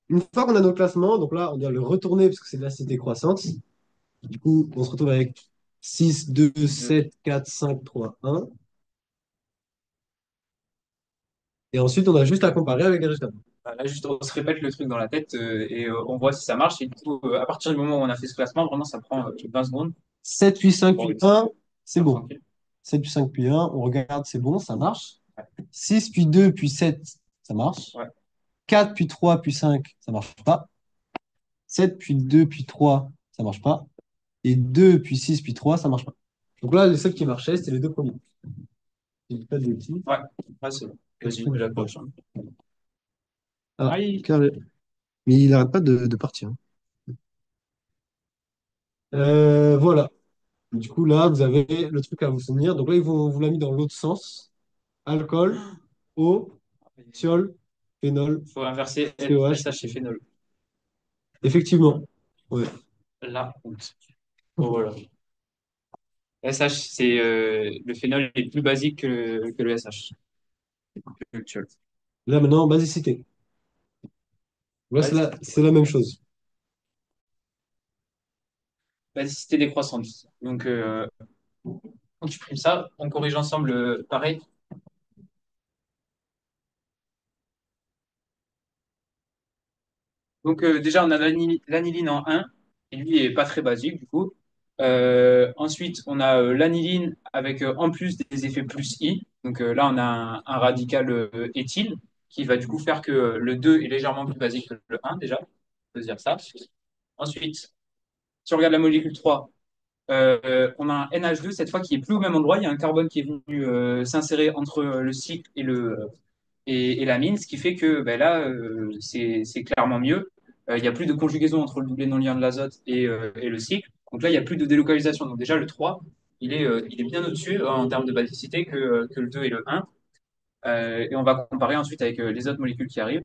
Une fois qu'on a notre classement, donc là, on doit le retourner parce que c'est de la cité croissante. Du coup, on se retrouve avec 6, 2, 2. 7, 4, 5, 3, 1. Et ensuite, on a juste à comparer avec les résultats. Là, juste, on se répète le truc dans la tête et on voit si ça marche. Et du coup, à partir du moment où on a fait ce classement, vraiment, ça prend 20 secondes. 7 puis 5 Bon, puis oui, 1, c'est faire bon. tranquille. 7 puis 5 puis 1, on regarde, c'est bon, ça marche. 6 puis 2 puis 7, ça marche. Ouais. 4 puis 3 puis 5, ça marche pas. 7 puis 2 puis 3, ça marche pas. Et 2 puis 6 puis 3, ça marche pas. Donc là, les seuls qui marchaient, c'était les deux premiers. Je dis pas de bêtises. Ouais, ouais, c'est bon. Vas-y, j'approche. Ah, Aïe. carré. Mais il n'arrête pas de partir. Voilà. Du coup, là, vous avez le truc à vous souvenir. Donc là, vous l'a mis dans l'autre sens. Alcool, eau, thiol, phénol, Faut inverser COH. SH et phénol. Effectivement. Ouais. La honte. Bon, voilà. SH, c'est le phénol est plus basique que le SH. Que le thiol. Là, maintenant, basicité. Là, Vas-y. c'est la même chose. Basicité décroissante. Donc, on supprime ça, on corrige ensemble pareil. Donc déjà, on a l'aniline en 1, et lui est pas très basique du coup. Ensuite, on a l'aniline avec en plus des effets plus I. Donc là, on a un radical éthyle qui va du coup faire que le 2 est légèrement plus basique que le 1 déjà. On peut se dire ça. Ensuite, si on regarde la molécule 3, on a un NH2 cette fois qui est plus au même endroit. Il y a un carbone qui est venu s'insérer entre le cycle et la mine, ce qui fait que ben là, c'est clairement mieux. Il n'y a plus de conjugaison entre le doublé non liant de l'azote et le cycle. Donc là, il n'y a plus de délocalisation. Donc déjà, le 3, il est bien au-dessus en termes de basicité que le 2 et le 1. Et on va comparer ensuite avec les autres molécules qui arrivent.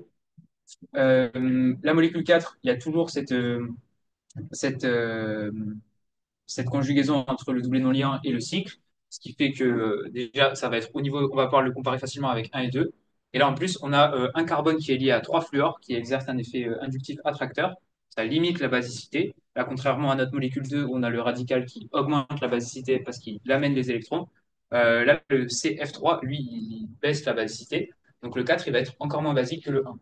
La molécule 4, il y a toujours cette, euh, cette conjugaison entre le doublé non liant et le cycle, ce qui fait que déjà, ça va être au niveau, on va pouvoir le comparer facilement avec 1 et 2. Et là, en plus, on a un carbone qui est lié à 3 fluors, qui exerce un effet inductif attracteur. Ça limite la basicité. Là, contrairement à notre molécule 2, où on a le radical qui augmente la basicité parce qu'il amène les électrons. Là, le CF3, lui, il baisse la basicité. Donc le 4, il va être encore moins basique que le 1.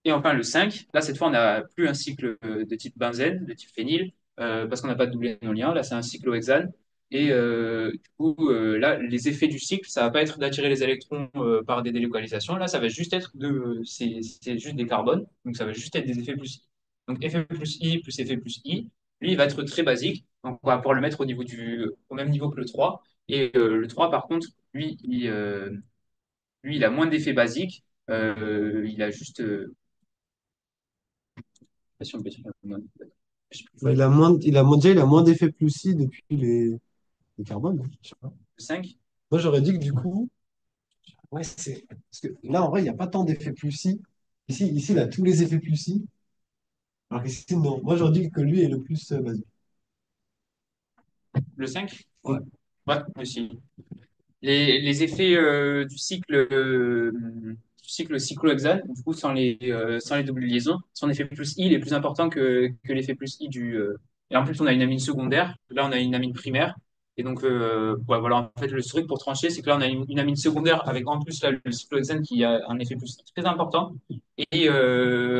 Et enfin, le 5, là, cette fois, on n'a plus un cycle de type benzène, de type phényl, parce qu'on n'a pas de doublé non lien. Là, c'est un cyclohexane. Et du coup, là, les effets du cycle, ça va pas être d'attirer les électrons par des délocalisations. Là, ça va juste être c'est juste des carbones. Donc, ça va juste être des effets plus I. Donc, effet plus I plus effet plus I, lui, il va être très basique. Donc, on va pouvoir le mettre au même niveau que le 3. Et le 3, par contre, lui, il a moins d'effets basiques. Il a juste si on peut dire, je sais plus, Il a moins d'effet plus si depuis les carbones, hein, je sais pas. le 5. Moi, j'aurais dit que du coup, ouais, c'est. Parce que là, en vrai, il n'y a pas tant d'effets plus si. Ici, il a tous les effets plus si. Alors qu'ici, non. Moi, j'aurais dit que lui est le plus basique. Le 5. Ouais. Ouais, aussi. Les effets du cycle cyclohexane, du coup, sans les doubles liaisons, son effet plus I, il est plus important que l'effet plus I et en plus, on a une amine secondaire. Là, on a une amine primaire. Et donc, ouais, voilà, en fait, le truc pour trancher, c'est que là, on a une amine secondaire avec en plus là, le cyclohexane qui a un effet plus I très important. Et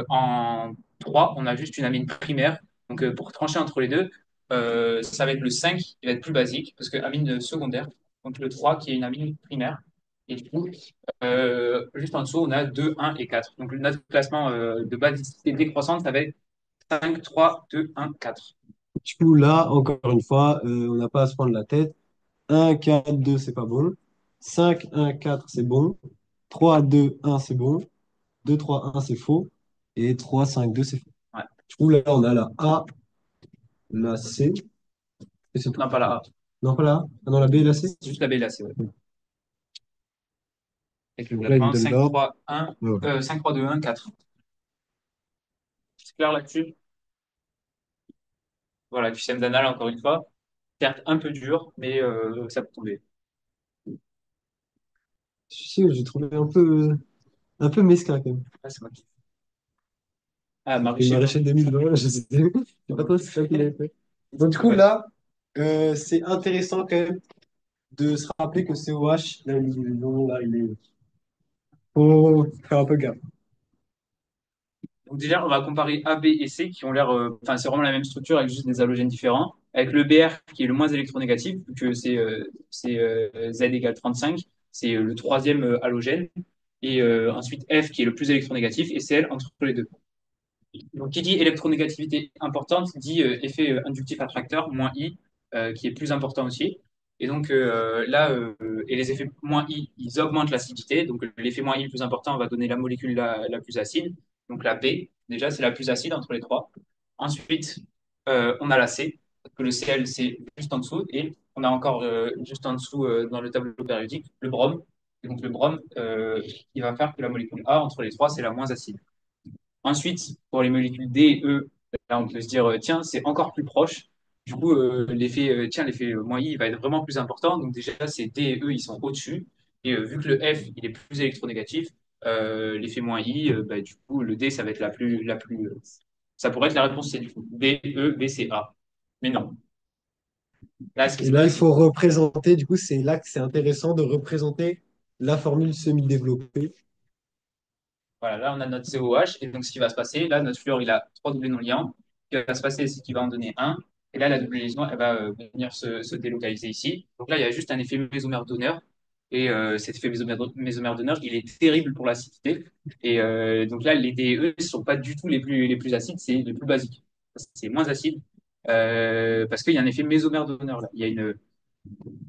en 3, on a juste une amine primaire. Donc, pour trancher entre les deux, ça va être le 5 qui va être plus basique, parce que amine secondaire, donc le 3 qui est une amine primaire. Et du coup, juste en dessous, on a 2, 1 et 4. Donc notre classement de basicité décroissante, ça va être 5, 3, 2, 1, 4. Du coup, là, encore une fois, on n'a pas à se prendre la tête. 1, 4, 2, c'est pas bon. 5, 1, 4, c'est bon. 3, 2, 1, c'est bon. 2, 3, 1, c'est faux. Et 3, 5, 2, c'est faux. Ouais. Du coup, là, on a la A, la C, et c'est tout. Non, pas la A. Non, pas la A. Ah non, la B et la C. C'est juste la B là, c'est vrai. Avec le Donc là, il nous classement donne 5, l'ordre. 3, 1, Ouais, voilà. 5, 3, 2, 1, 4. C'est clair là-dessus? Voilà, du système d'anal, encore une fois. Certes, un peu dur, mais ça peut tomber. Si, j'ai trouvé un peu mesquin quand même. Ah, c'est moi qui. Ah, Et maraîcher, quoi. Maréchal 2020, je sais pas trop si c'est ça qu'il avait fait. Donc, du coup, Ouais. là, c'est intéressant quand même de se rappeler que COH, là, là, il est. Faut faire un peu gaffe. Donc déjà, on va comparer A, B et C qui ont l'air, enfin, c'est vraiment la même structure avec juste des halogènes différents. Avec le Br qui est le moins électronégatif, vu que c'est Z égale 35, c'est le troisième halogène. Et ensuite F qui est le plus électronégatif et Cl entre les deux. Donc, qui dit électronégativité importante dit effet inductif attracteur, moins I, qui est plus important aussi. Et donc là, et les effets moins I, ils augmentent l'acidité. Donc l'effet moins I le plus important va donner la molécule la plus acide. Donc la B, déjà, c'est la plus acide entre les trois. Ensuite, on a la C, parce que le Cl, c'est juste en dessous. Et on a encore juste en dessous, dans le tableau périodique, le brome. Et donc le brome, il va faire que la molécule A, entre les trois, c'est la moins acide. Ensuite, pour les molécules D et E, là, on peut se dire, tiens, c'est encore plus proche. Du coup, l'effet moins I il va être vraiment plus important. Donc déjà, ces D et E, ils sont au-dessus. Et vu que le F, il est plus électronégatif, l'effet moins I, bah, du coup, le D, ça va être ça pourrait être la réponse C du coup. B, E, B, C, A. Mais non. Là, ce qui Et se là, il passe, faut représenter, du coup, c'est là que c'est intéressant de représenter la formule semi-développée. voilà, là, on a notre COH. Et donc, ce qui va se passer, là, notre fluor, il a trois doublés non liants. Ce qui va se passer, c'est qu'il va en donner un. Et là, la double liaison, elle va venir se délocaliser ici. Donc là, il y a juste un effet mésomère donneur. Et cet effet mésomère donneur, il est terrible pour l'acidité. Et donc là, les DE ne sont pas du tout les plus acides, c'est les plus basiques. C'est moins acide parce qu'il y a un effet mésomère donneur là. Il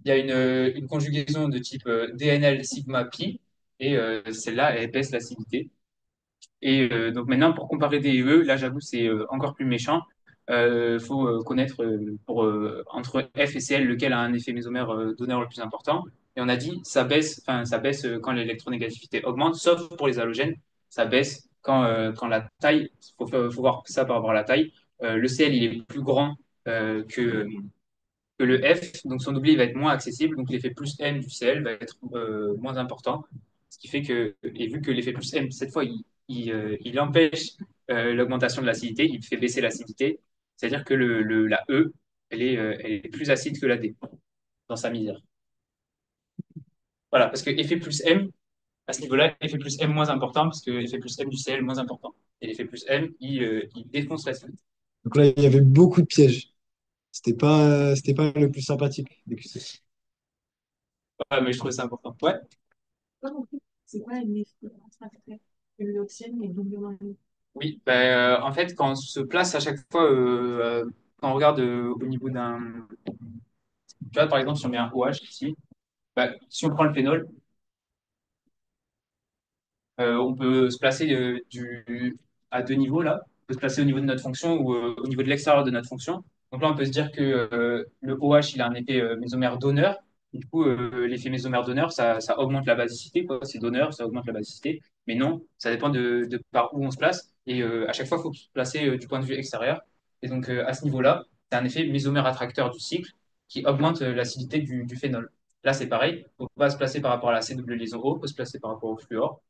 y a une conjugaison de type DNL sigma pi. Et celle-là, elle baisse l'acidité. Et donc maintenant, pour comparer des et E, là j'avoue c'est encore plus méchant. Faut connaître entre F et Cl lequel a un effet mésomère donneur le plus important. Et on a dit ça baisse quand l'électronégativité augmente, sauf pour les halogènes, ça baisse quand la taille. Faut voir ça par rapport à la taille. Le Cl il est plus grand que le F, donc son oubli va être moins accessible, donc l'effet plus M du Cl va être moins important. Ce qui fait que, et vu que l'effet plus M, cette fois, il empêche l'augmentation de l'acidité, il fait baisser l'acidité, c'est-à-dire que la E, elle est plus acide que la D dans sa misère. Voilà, parce que effet plus M, à ce niveau-là, effet plus M moins important, parce que effet plus M du Cl moins important. Et l'effet plus M, il défonce l'acidité. Donc là, il y avait beaucoup de pièges. C'était pas le plus sympathique des QC. Ouais, mais je trouvais ça important. Ouais. Pas compris. C'est quoi une extraterrestre? L'oxygène est doublement émis. Oui, ben, en fait, quand on se place à chaque fois, quand on regarde au niveau tu vois, par exemple, si on met un OH ici, ben, si on prend le phénol, on peut se placer à deux niveaux là. On peut se placer au niveau de notre fonction ou au niveau de l'extérieur de notre fonction. Donc là, on peut se dire que le OH, il a un effet mésomère donneur. Du coup, l'effet mésomère donneur, ça augmente la basicité, quoi. C'est donneur, ça augmente la basicité. Mais non, ça dépend de par où on se place. Et à chaque fois, il faut se placer du point de vue extérieur. Et donc, à ce niveau-là, c'est un effet mésomère attracteur du cycle qui augmente l'acidité du phénol. Là, c'est pareil. On peut pas se placer par rapport à la C double liaison O, on peut se placer par rapport au fluor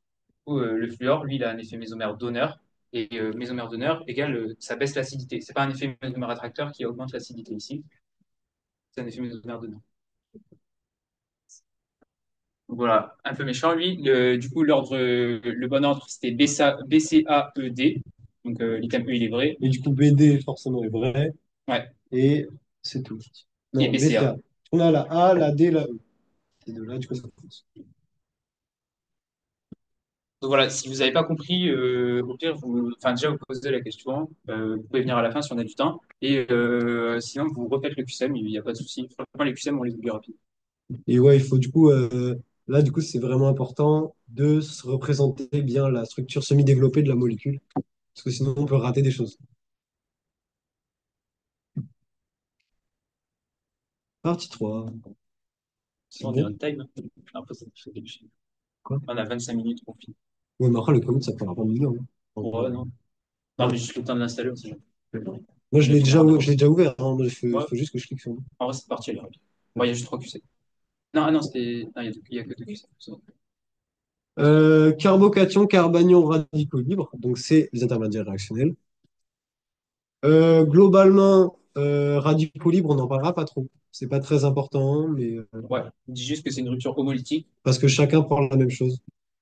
coup, le fluor, lui, il a un effet mésomère donneur. Et mésomère donneur égale, ça baisse l'acidité. C'est pas un effet mésomère attracteur qui augmente l'acidité ici. C'est un effet mésomère donneur. Donc voilà, un peu méchant, lui. Du coup, le bon ordre, c'était BCAED. Donc l'item E, il est vrai. Et du coup, BD, forcément, est vrai. Ouais, Et c'est tout. et Non, BCA. BCA. On a la A, la D, la E. Ces deux-là, du coup, ça compte. Donc voilà, si vous n'avez pas compris, au pire, enfin déjà vous posez la question, vous pouvez venir à la fin si on a du temps, et sinon vous refaites le QCM, il n'y a pas de souci. Franchement, les QCM, on les oublie rapide. Et ouais, il faut du coup Là, du coup, c'est vraiment important de se représenter bien la structure semi-développée de la molécule, parce que sinon, on peut rater des choses. Partie 3, c'est On est bon. on time. Après, ça fait quelque chose. Quoi? On a 25 minutes, on finit. Ouais, mais après, le commit, ça prendra pas 1 million, hein. En vrai. Ouais, non. Non, Non. mais juste le temps de l'installer, on sait jamais. Moi, Il finira je d'abord. l'ai déjà ouvert, hein. Moi, Ouais, faut juste que je clique sur. en vrai, cette partie, elle est rapide. Bon, il y a juste 3 QC. Non, ah non, c'était. Non, il y a que 2 QC. C'est bon. Carbocation, carbanion, radicaux libres, donc c'est les intermédiaires réactionnels. Globalement, radicaux libres, on n'en parlera pas trop. C'est pas très important, mais Ouais, il dit juste que c'est une rupture homolytique. parce que chacun prend la même chose.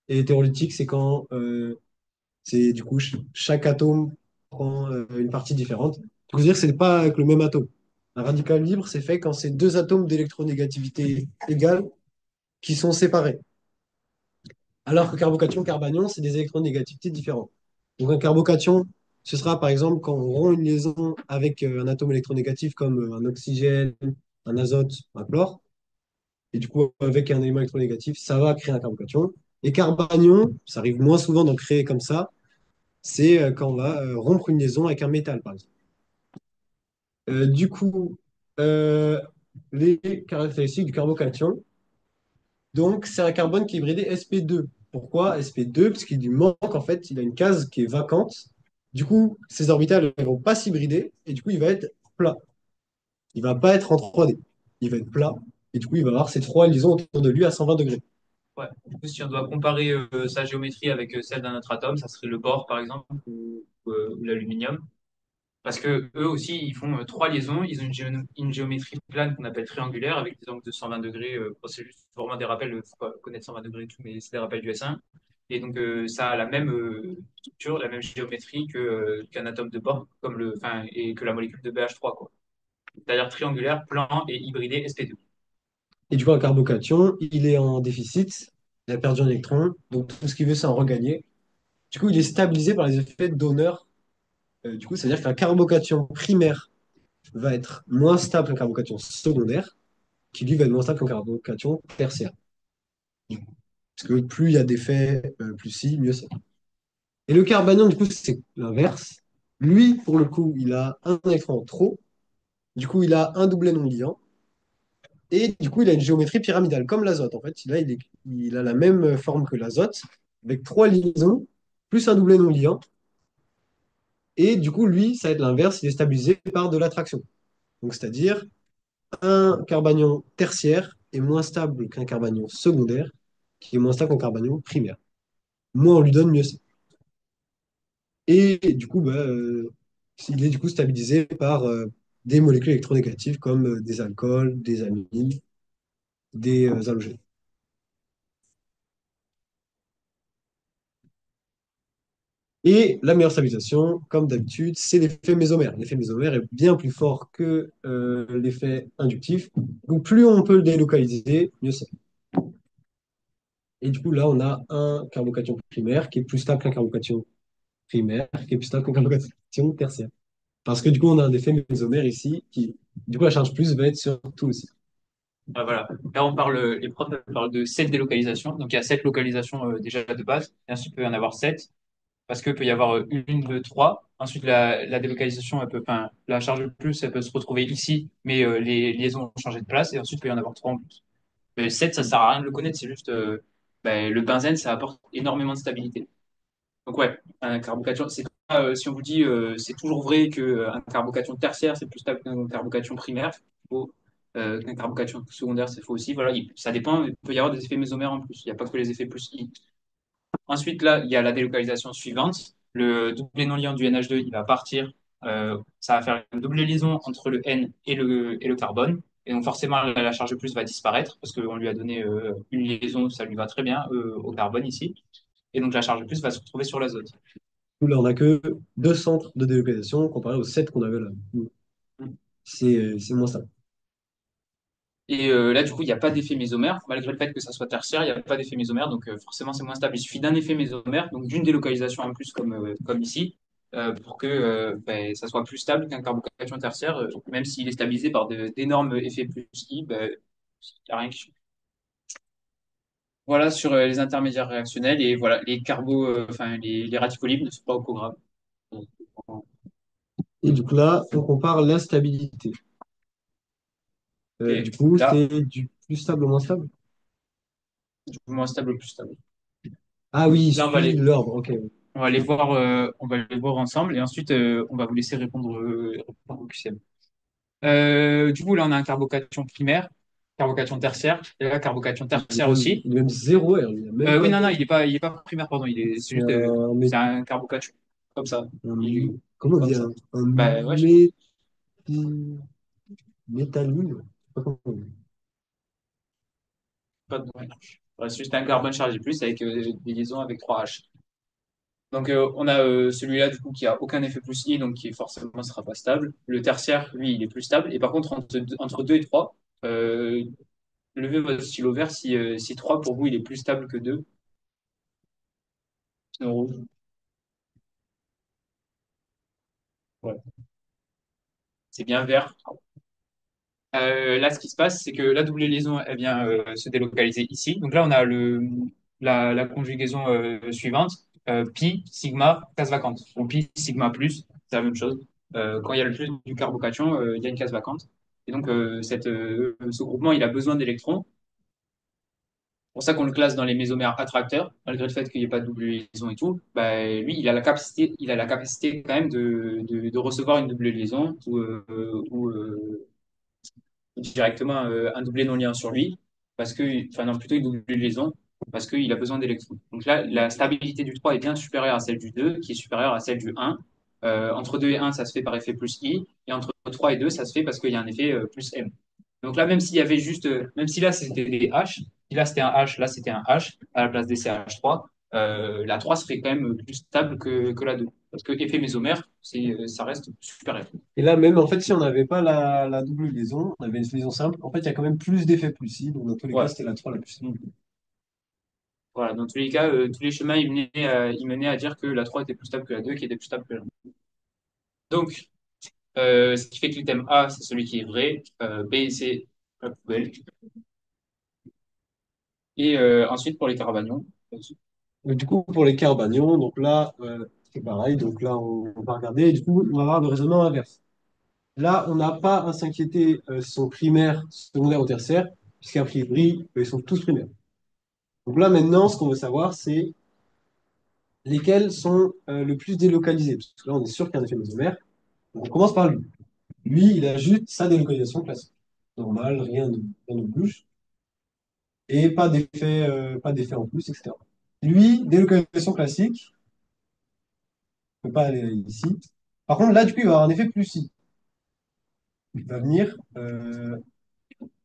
Et hétérolytique, c'est quand c'est du coup chaque atome prend une partie différente. Donc, dire que c'est pas avec le même atome. Un radical libre, c'est fait quand c'est deux atomes d'électronégativité égale qui sont séparés. Alors que carbocation, carbanion, c'est des électronégativités différentes. Donc un carbocation, ce sera par exemple quand on rompt une liaison avec un atome électronégatif comme un oxygène, un azote, un chlore, et du coup avec un élément électronégatif, ça va créer un carbocation. Et carbanion, ça arrive moins souvent d'en créer comme ça, c'est quand on va rompre une liaison avec un métal, par exemple. Du coup, euh, les caractéristiques du carbocation, donc, c'est un carbone qui est hybridé sp2. Pourquoi sp2? Parce qu'il lui manque, en fait, il a une case qui est vacante. Du coup, ces orbitales ne vont pas s'hybrider et du coup, il va être plat. Il va pas être en 3D. Il va être plat et du coup, il va avoir ces trois liaisons autour de lui à 120 degrés. Ouais. Du coup, si on doit comparer sa géométrie avec celle d'un autre atome, ça serait le bore, par exemple, ou l'aluminium. Parce que eux aussi, ils font 3 liaisons. Ils ont une géométrie plane qu'on appelle triangulaire avec des angles de 120 degrés. Bon, c'est juste vraiment des rappels, il ne faut pas connaître 120 degrés et tout, mais c'est des rappels du S1. Et donc, ça a la même structure, la même géométrie qu'un atome de bord, enfin, et que la molécule de BH3, quoi. C'est-à-dire triangulaire, plan et hybridé sp2. Et du coup, un carbocation, il est en déficit. Il a perdu un électron. Donc, tout ce qu'il veut, c'est en regagner. Du coup, il est stabilisé par les effets donneurs. Du coup, c'est-à-dire qu'un carbocation primaire va être moins stable qu'un carbocation secondaire, qui lui va être moins stable qu'un carbocation tertiaire. Parce que plus il y a d'effets, plus si, mieux c'est. Et le carbanium, du coup, c'est l'inverse. Lui, pour le coup, il a un électron en trop. Du coup, il a un doublet non liant. Et du coup, il a une géométrie pyramidale, comme l'azote. En fait, il a la même forme que l'azote, avec trois liaisons, plus un doublet non liant. Et du coup, lui, ça va être l'inverse, il est stabilisé par de l'attraction. Donc, c'est-à-dire, un carbanion tertiaire est moins stable qu'un carbanion secondaire, qui est moins stable qu'un carbanion primaire. Moins on lui donne, mieux c'est. Et du coup, il est du coup stabilisé par des molécules électronégatives comme des alcools, des amines, des halogènes. Et la meilleure stabilisation, comme d'habitude, c'est l'effet mésomère. L'effet mésomère est bien plus fort que l'effet inductif. Donc plus on peut le délocaliser, mieux c'est. Et du coup, là, on a un carbocation primaire qui est plus stable qu'un carbocation primaire, qui est plus stable qu'un carbocation tertiaire. Parce que du coup, on a un effet mésomère ici qui, du coup, la charge plus va être sur tout aussi. Ah, voilà. Là, les profs parlent de 7 délocalisations. Donc, il y a 7 localisations déjà de base. Et ensuite, il peut y en avoir 7 parce qu'il peut y avoir une, deux, trois. Ensuite, la délocalisation, enfin, la charge de plus, elle peut se retrouver ici, mais les liaisons ont changé de place. Et ensuite, il peut y en avoir 3 en plus. Mais 7, ça sert à rien de le connaître. C'est juste le benzène, ça apporte énormément de stabilité. Donc, ouais, un carbocation, c'est pas, si on vous dit c'est toujours vrai qu'un carbocation tertiaire, c'est plus stable qu'un carbocation primaire, c'est faux. Qu'un carbocation secondaire, c'est faux aussi. Voilà, ça dépend. Il peut y avoir des effets mésomères en plus. Il n'y a pas que les effets plus I. Ensuite, là, il y a la délocalisation suivante. Le doublé non liant du NH2, il va partir. Ça va faire une double liaison entre le N et le carbone. Et donc, forcément, la charge de plus va disparaître parce qu'on lui a donné une liaison, ça lui va très bien au carbone ici. Et donc, la charge de plus va se retrouver sur l'azote. Là, on n'a que deux centres de délocalisation comparé aux sept qu'on avait là. C'est moins stable. Et là, du coup, il n'y a pas d'effet mésomère. Malgré le fait que ça soit tertiaire, il n'y a pas d'effet mésomère. Donc, forcément, c'est moins stable. Il suffit d'un effet mésomère, donc d'une délocalisation en plus, comme ici, pour que ça soit plus stable qu'un carbocation tertiaire, même s'il est stabilisé par d'énormes effets plus I, il n'y a rien qui change. Voilà sur les intermédiaires réactionnels et voilà, les carbos, enfin les radicaux libres ne sont pas au programme. Donc, Et du coup, là, on compare l'instabilité. ok, Du coup, là, c'est du plus stable au moins stable? du coup, moins stable, plus stable. Ah oui, il Là, suit l'ordre. Ok. on va les voir ensemble et ensuite, on va vous laisser répondre au QCM. Du coup, là, on a un carbocation primaire, carbocation tertiaire, et là, carbocation tertiaire aussi. Il est même 0 R. Il n'y a même Oui, pas non, non, de. il est pas primaire, pardon. C'est C'est juste, un, c'est un carbocation comme ça. comment on Comme dit ça. un Bah, ouais, métalline? Je sais pas comment on dit. pas de- ouais. Ouais, c'est juste un carbone chargé plus avec des liaisons avec 3 H. Donc, on a celui-là, du coup, qui a aucun effet plus I, donc qui forcément sera pas stable. Le tertiaire, lui, il est plus stable. Et par contre, entre 2 et 3, euh, levez votre stylo vert si 3, pour vous, il est plus stable que 2. Sinon, rouge. Ouais. C'est bien vert. Là, ce qui se passe, c'est que la double liaison, elle vient se délocaliser ici. Donc là, on a la conjugaison suivante, pi, sigma, case vacante. Ou pi, sigma plus, c'est la même chose. Quand il y a le plus du carbocation, il y a une case vacante. Et donc, ce groupement, il a besoin d'électrons. C'est pour ça qu'on le classe dans les mésomères attracteurs, malgré le fait qu'il n'y ait pas de double liaison et tout. Bah, lui, il a la capacité quand même de recevoir une double liaison ou directement un doublé non lié sur lui, parce que, enfin non, plutôt une double liaison, parce qu'il a besoin d'électrons. Donc là, la stabilité du 3 est bien supérieure à celle du 2, qui est supérieure à celle du 1. Entre 2 et 1, ça se fait par effet plus I, et entre 3 et 2, ça se fait parce qu'il y a un effet plus M. Donc là, même s'il y avait juste, même si là c'était des H, si là c'était un H, là c'était un H, à la place des CH3, la 3 serait quand même plus stable que la 2. Parce que effet mésomère, ça reste supérieur. Et là, même en fait, si on n'avait pas la double liaison, on avait une liaison simple, en fait, il y a quand même plus d'effets plus si. Donc, dans tous les cas, Ouais. c'était la 3 la plus simple. Voilà, dans tous les cas, tous les chemins, ils menaient à dire que la 3 était plus stable que la 2, qui était plus stable que la 1. Donc, ce qui fait que le thème A, c'est celui qui est vrai, B et C, la poubelle. Et ensuite, pour les carbanions, Mais du coup, pour les carbanions, donc là, c'est pareil. Donc là, on va regarder. Et du coup, on va avoir le raisonnement inverse. Là, on n'a pas à s'inquiéter si sont primaires, secondaires ou tertiaires, puisqu'a priori, ils sont tous primaires. Donc là, maintenant, ce qu'on veut savoir, c'est lesquels sont le plus délocalisés. Parce que là, on est sûr qu'il y a un effet mésomère. Donc on commence par lui. Lui, il a juste sa délocalisation classique. Normal, rien ne bouge. Et pas d'effet en plus, etc. Lui, délocalisation classique, ne peut pas aller ici. Par contre, là, du coup, il va avoir un effet plus si. Il va venir,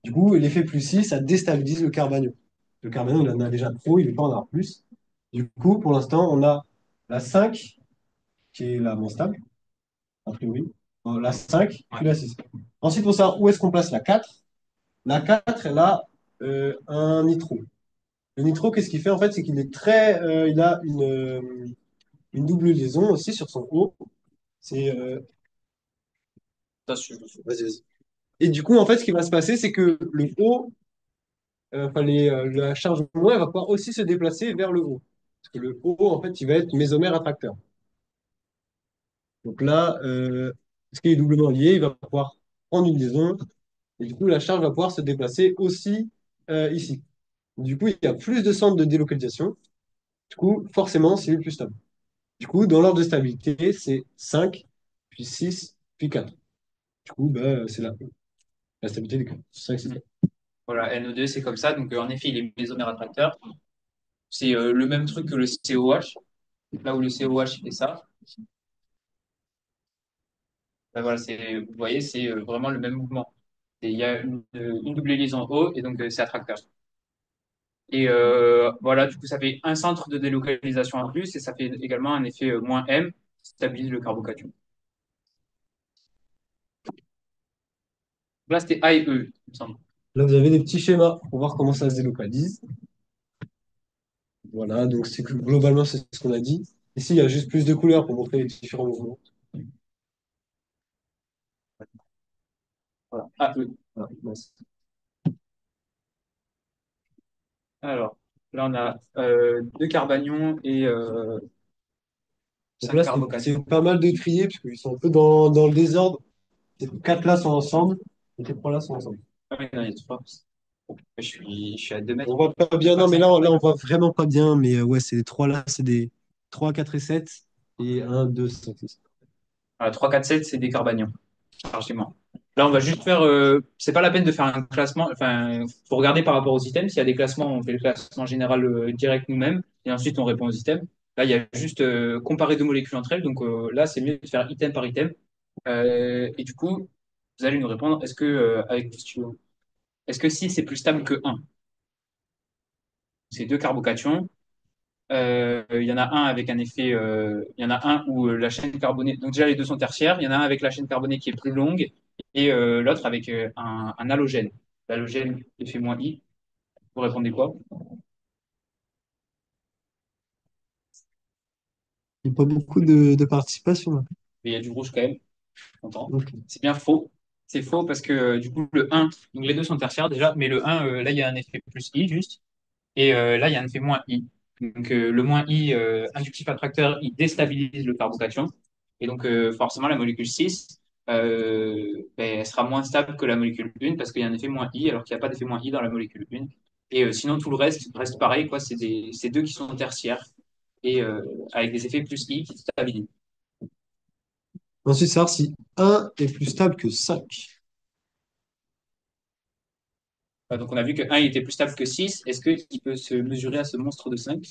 du coup, l'effet plus si, ça déstabilise le carbanion. Le carbanion, il en a déjà trop, il ne veut pas en avoir plus. Du coup, pour l'instant, on a la 5 qui est la moins stable, a priori. La 5 puis ouais, la 6. Ensuite, pour savoir où est-ce qu'on place la 4. La 4 elle a un nitro. Le nitro, qu'est-ce qu'il fait en fait? C'est qu'il est très. Il a une double liaison aussi sur son haut. C'est. ça, je- Vas-y, vas-y. Et du coup, en fait, ce qui va se passer, c'est que le haut, la charge moins, elle va pouvoir aussi se déplacer vers le haut. Parce que le haut, en fait, il va être mésomère attracteur. Donc là, ce qui est doublement lié, il va pouvoir prendre une liaison. Et du coup, la charge va pouvoir se déplacer aussi ici. Du coup, il y a plus de centres de délocalisation. Du coup, forcément, c'est le plus stable. Du coup, dans l'ordre de stabilité, c'est 5 puis 6 puis 4. Du coup, bah, c'est la stabilité des 4. 5, 6, Mm. 4. Voilà, NO2, c'est comme ça. Donc, en effet, il est mésomère attracteur. C'est le même truc que le COH. Là où le COH il fait ça, ben voilà, vous voyez, c'est vraiment le même mouvement. Et il y a une double liaison O et donc c'est attracteur. Et voilà, du coup, ça fait un centre de délocalisation en plus et ça fait également un effet moins M qui stabilise le carbocation. Là, c'était A et E, il me semble. Là, vous avez des petits schémas pour voir comment ça se délocalise. Voilà, donc c'est que globalement, c'est ce qu'on a dit. Ici, il y a juste plus de couleurs pour montrer les différents mouvements. Voilà, A, E. Voilà, nice. Alors, là, Là, on a deux carbanions et Donc cinq là, c'est carbocations. pas mal de trier, parce qu'ils sont un peu dans le désordre. Ces quatre là sont ensemble, et ces trois là sont ensemble. Ah oui, non, il y a trois. Je suis à 2 mètres. On voit pas bien, Pas non, mais 5. là, on voit vraiment pas bien. Mais ouais, c'est les trois là, c'est des 3 4 et 7 et un 2 5 6. Voilà, 3, 4, 7, c'est des carbanions, largement. Là, on va juste faire. C'est pas la peine de faire un classement. Enfin, faut regarder par rapport aux items. S'il y a des classements, on fait le classement général direct nous-mêmes et ensuite on répond aux items. Là, il y a juste comparer deux molécules entre elles. Donc là, c'est mieux de faire item par item. Et du coup, vous allez nous répondre est-ce que, avec question, est-ce que 6 est plus stable que 1? C'est deux carbocations. Il y en a un avec un effet, il y en a un où la chaîne carbonée, donc déjà les deux sont tertiaires, il y en a un avec la chaîne carbonée qui est plus longue et l'autre avec un halogène. L'halogène effet moins I. Vous répondez quoi? Il n'y a pas beaucoup de participation là. Mais il y a du rouge quand même, content. Ok. C'est bien faux. C'est faux parce que du coup le un, donc les deux sont tertiaires déjà, mais le un, là il y a un effet plus I juste, et là il y a un effet moins I. Donc le moins I, inductif attracteur, il déstabilise le carbocation. Et donc forcément la molécule 6, ben, elle sera moins stable que la molécule 1 parce qu'il y a un effet moins I alors qu'il n'y a pas d'effet moins I dans la molécule 1. Et sinon tout le reste reste pareil, quoi. C'est deux qui sont tertiaires et avec des effets plus I qui stabilisent. Ensuite, savoir si un est plus stable que 5. Donc on a vu que 1 était plus stable que 6. Est-ce qu'il peut se mesurer à ce monstre de 5?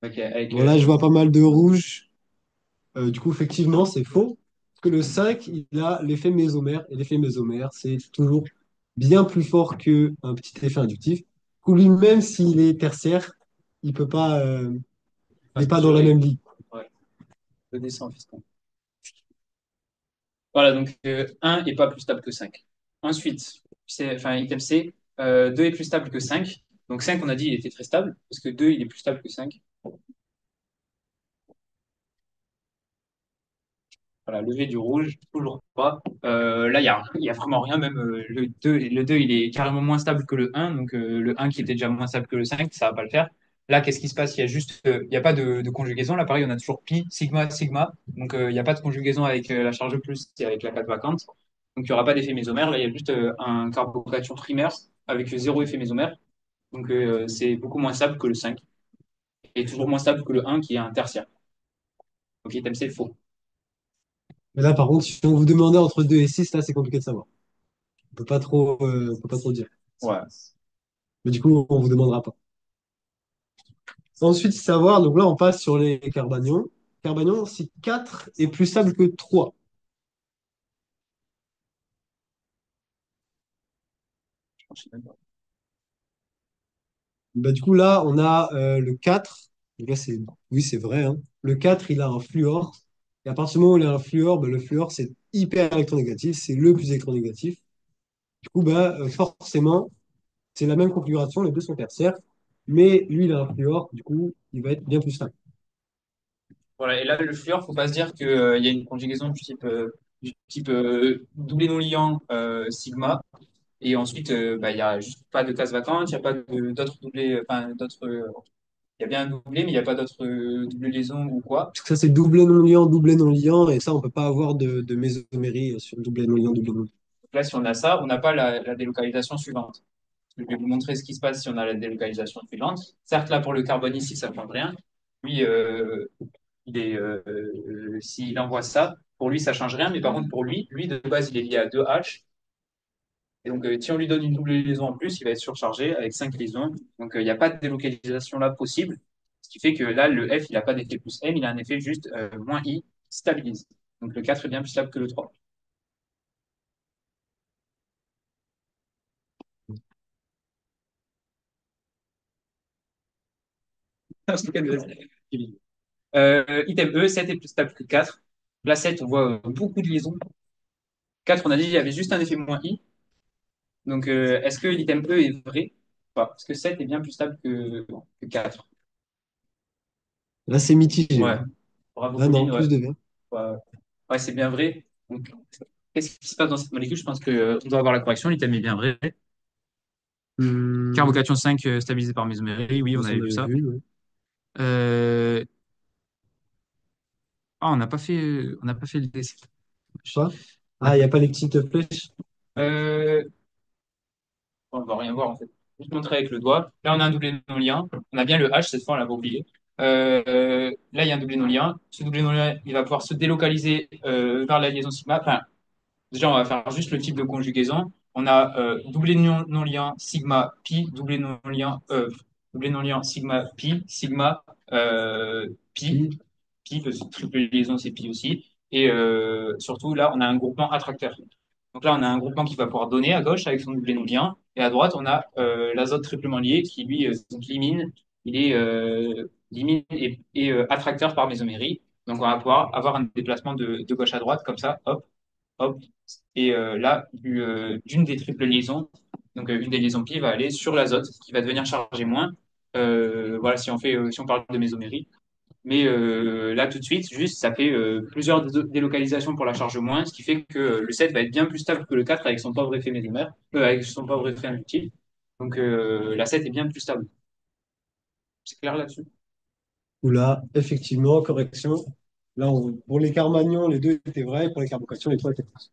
Ok, avec, Bon, là, je vois pas mal de rouge. Du coup, effectivement, c'est faux. Parce que le 5 il a l'effet mésomère. Et l'effet mésomère, c'est toujours bien plus fort qu'un petit effet inductif. Du coup, lui, même s'il est tertiaire, il peut pas, il pas n'est se pas dans la mesurer. même ligue. Ouais, je descends, fiston. Voilà, donc 1 est pas plus stable que 5. Ensuite, enfin, item C, 2 est plus stable que 5. Donc 5, on a dit, il était très stable, parce que 2, il est plus stable que 5. Voilà, levé du rouge, toujours pas. Là, il y a vraiment rien, même le 2 il est carrément moins stable que le un, donc le un qui était déjà moins stable que le 5, ça va pas le faire. Là, qu'est-ce qui se passe? Il y a juste, il n'y a pas de conjugaison. Là, pareil, on a toujours pi, sigma, sigma. Donc, il n'y a pas de conjugaison avec la charge de plus et avec la 4 vacante. Donc, il n'y aura pas d'effet mésomère. Là, il y a juste un carbocation primaire avec zéro effet mésomère. Donc, c'est beaucoup moins stable que le 5 et toujours moins stable que le un qui est un tertiaire. Donc, item C, faux. Mais là, par contre, si on vous demandait entre 2 et 6 là, c'est compliqué de savoir. On peut pas trop dire. Ouais. Mais du coup, on vous demandera pas. Ensuite, savoir, donc là, on passe sur les carbanions. Carbanion, si 4 est plus stable que 3. Je sais même pas. Bah, du coup, là, on a le 4. Donc là, oui, c'est vrai, hein. Le 4 il a un fluor. Et à partir du moment où il a un fluor, bah, le fluor, c'est hyper électronégatif. C'est le plus électronégatif. Du coup, bah, forcément, c'est la même configuration. Les deux sont tertiaires. Mais lui, il a un fluor. Du coup, il va être bien plus stable. Voilà, et là, le fluor, faut pas se dire qu'il y a une conjugaison du type doublé non liant sigma, et ensuite, bah, il y a juste pas de case vacante, il y a pas d'autres doublés, enfin, d'autres, il y a bien un doublé, mais il n'y a pas d'autres doublés liaisons ou quoi. Parce que ça, c'est doublé non liant. Et ça, on peut pas avoir de mésomérie sur doublé non liant, doublé non liant. Donc là, si on a ça, on n'a pas la délocalisation suivante. Je vais vous montrer ce qui se passe si on a la délocalisation suivante. Certes, là, pour le carbone ici, ça ne change rien. Lui, s'il envoie ça, pour lui, ça change rien, mais par contre, pour lui, de base, il est lié à 2H. Et donc, si on lui donne une double liaison en plus, il va être surchargé avec 5 liaisons. Donc, il n'y a pas de délocalisation là possible. Ce qui fait que là, le F, il n'a pas d'effet plus M, il a un effet juste moins I, stabilise. Donc, le 4 est bien plus stable que le 3. Item E, 7 est plus stable que 4. Là, 7, on voit beaucoup de liaisons. 4, on a dit qu'il y avait juste un effet moins I. Donc, est-ce que l'item E est vrai? Pas. Parce que 7 est bien plus stable que 4. Là, c'est mitigé, Ouais. hein. Bravo, Là, non, Pauline. Ouais, plus de verre. ouais, ouais, c'est bien vrai. Donc, Qu'est-ce qui se passe dans cette molécule? Je pense que, on doit avoir la correction. L'item est bien vrai. Hmm, Carbocation 5 stabilisé par mésomérie. Oui, ça, on on avait vu avait ça. vu, ouais. Euh, on n'a pas fait le dessin. Quoi? On n'a Ah, il pas- n'y a pas les petites flèches? Euh, on va rien voir en fait. Juste montrer avec le doigt. Là, on a un doublé non lien. On a bien le H cette fois, on l'a pas oublié. Là, il y a un doublé non lien. Ce doublé non lien, il va pouvoir se délocaliser vers la liaison sigma. Enfin, déjà, on va faire juste le type de conjugaison. On a doublé non lien sigma pi, doublé non lien sigma pi, sigma pi, Pi. pi, parce que triple liaison c'est pi aussi. Et surtout, là, on a un groupement attracteur. Donc là, on a un groupement qui va pouvoir donner à gauche avec son doublé non lien. Et à droite, on a l'azote triplement lié qui, lui, donc limine. Il est limine et attracteur par mésomérie. Donc, on va pouvoir avoir un déplacement de gauche à droite comme ça. Hop, hop. Et là, d'une des triples liaisons, donc une des liaisons pi va aller sur l'azote qui va devenir chargé moins. Voilà, si on parle de mésomérie. Mais là, tout de suite, juste, ça fait plusieurs délocalisations pour la charge moins, ce qui fait que le 7 va être bien plus stable que le 4 avec son pauvre effet mésomère, avec son pauvre effet inductif. Donc la 7 est bien plus stable. C'est clair là-dessus? Oula, effectivement, correction. Là, pour les Carmagnon, les deux étaient vrais. Pour les Carbocation, les trois étaient fausses.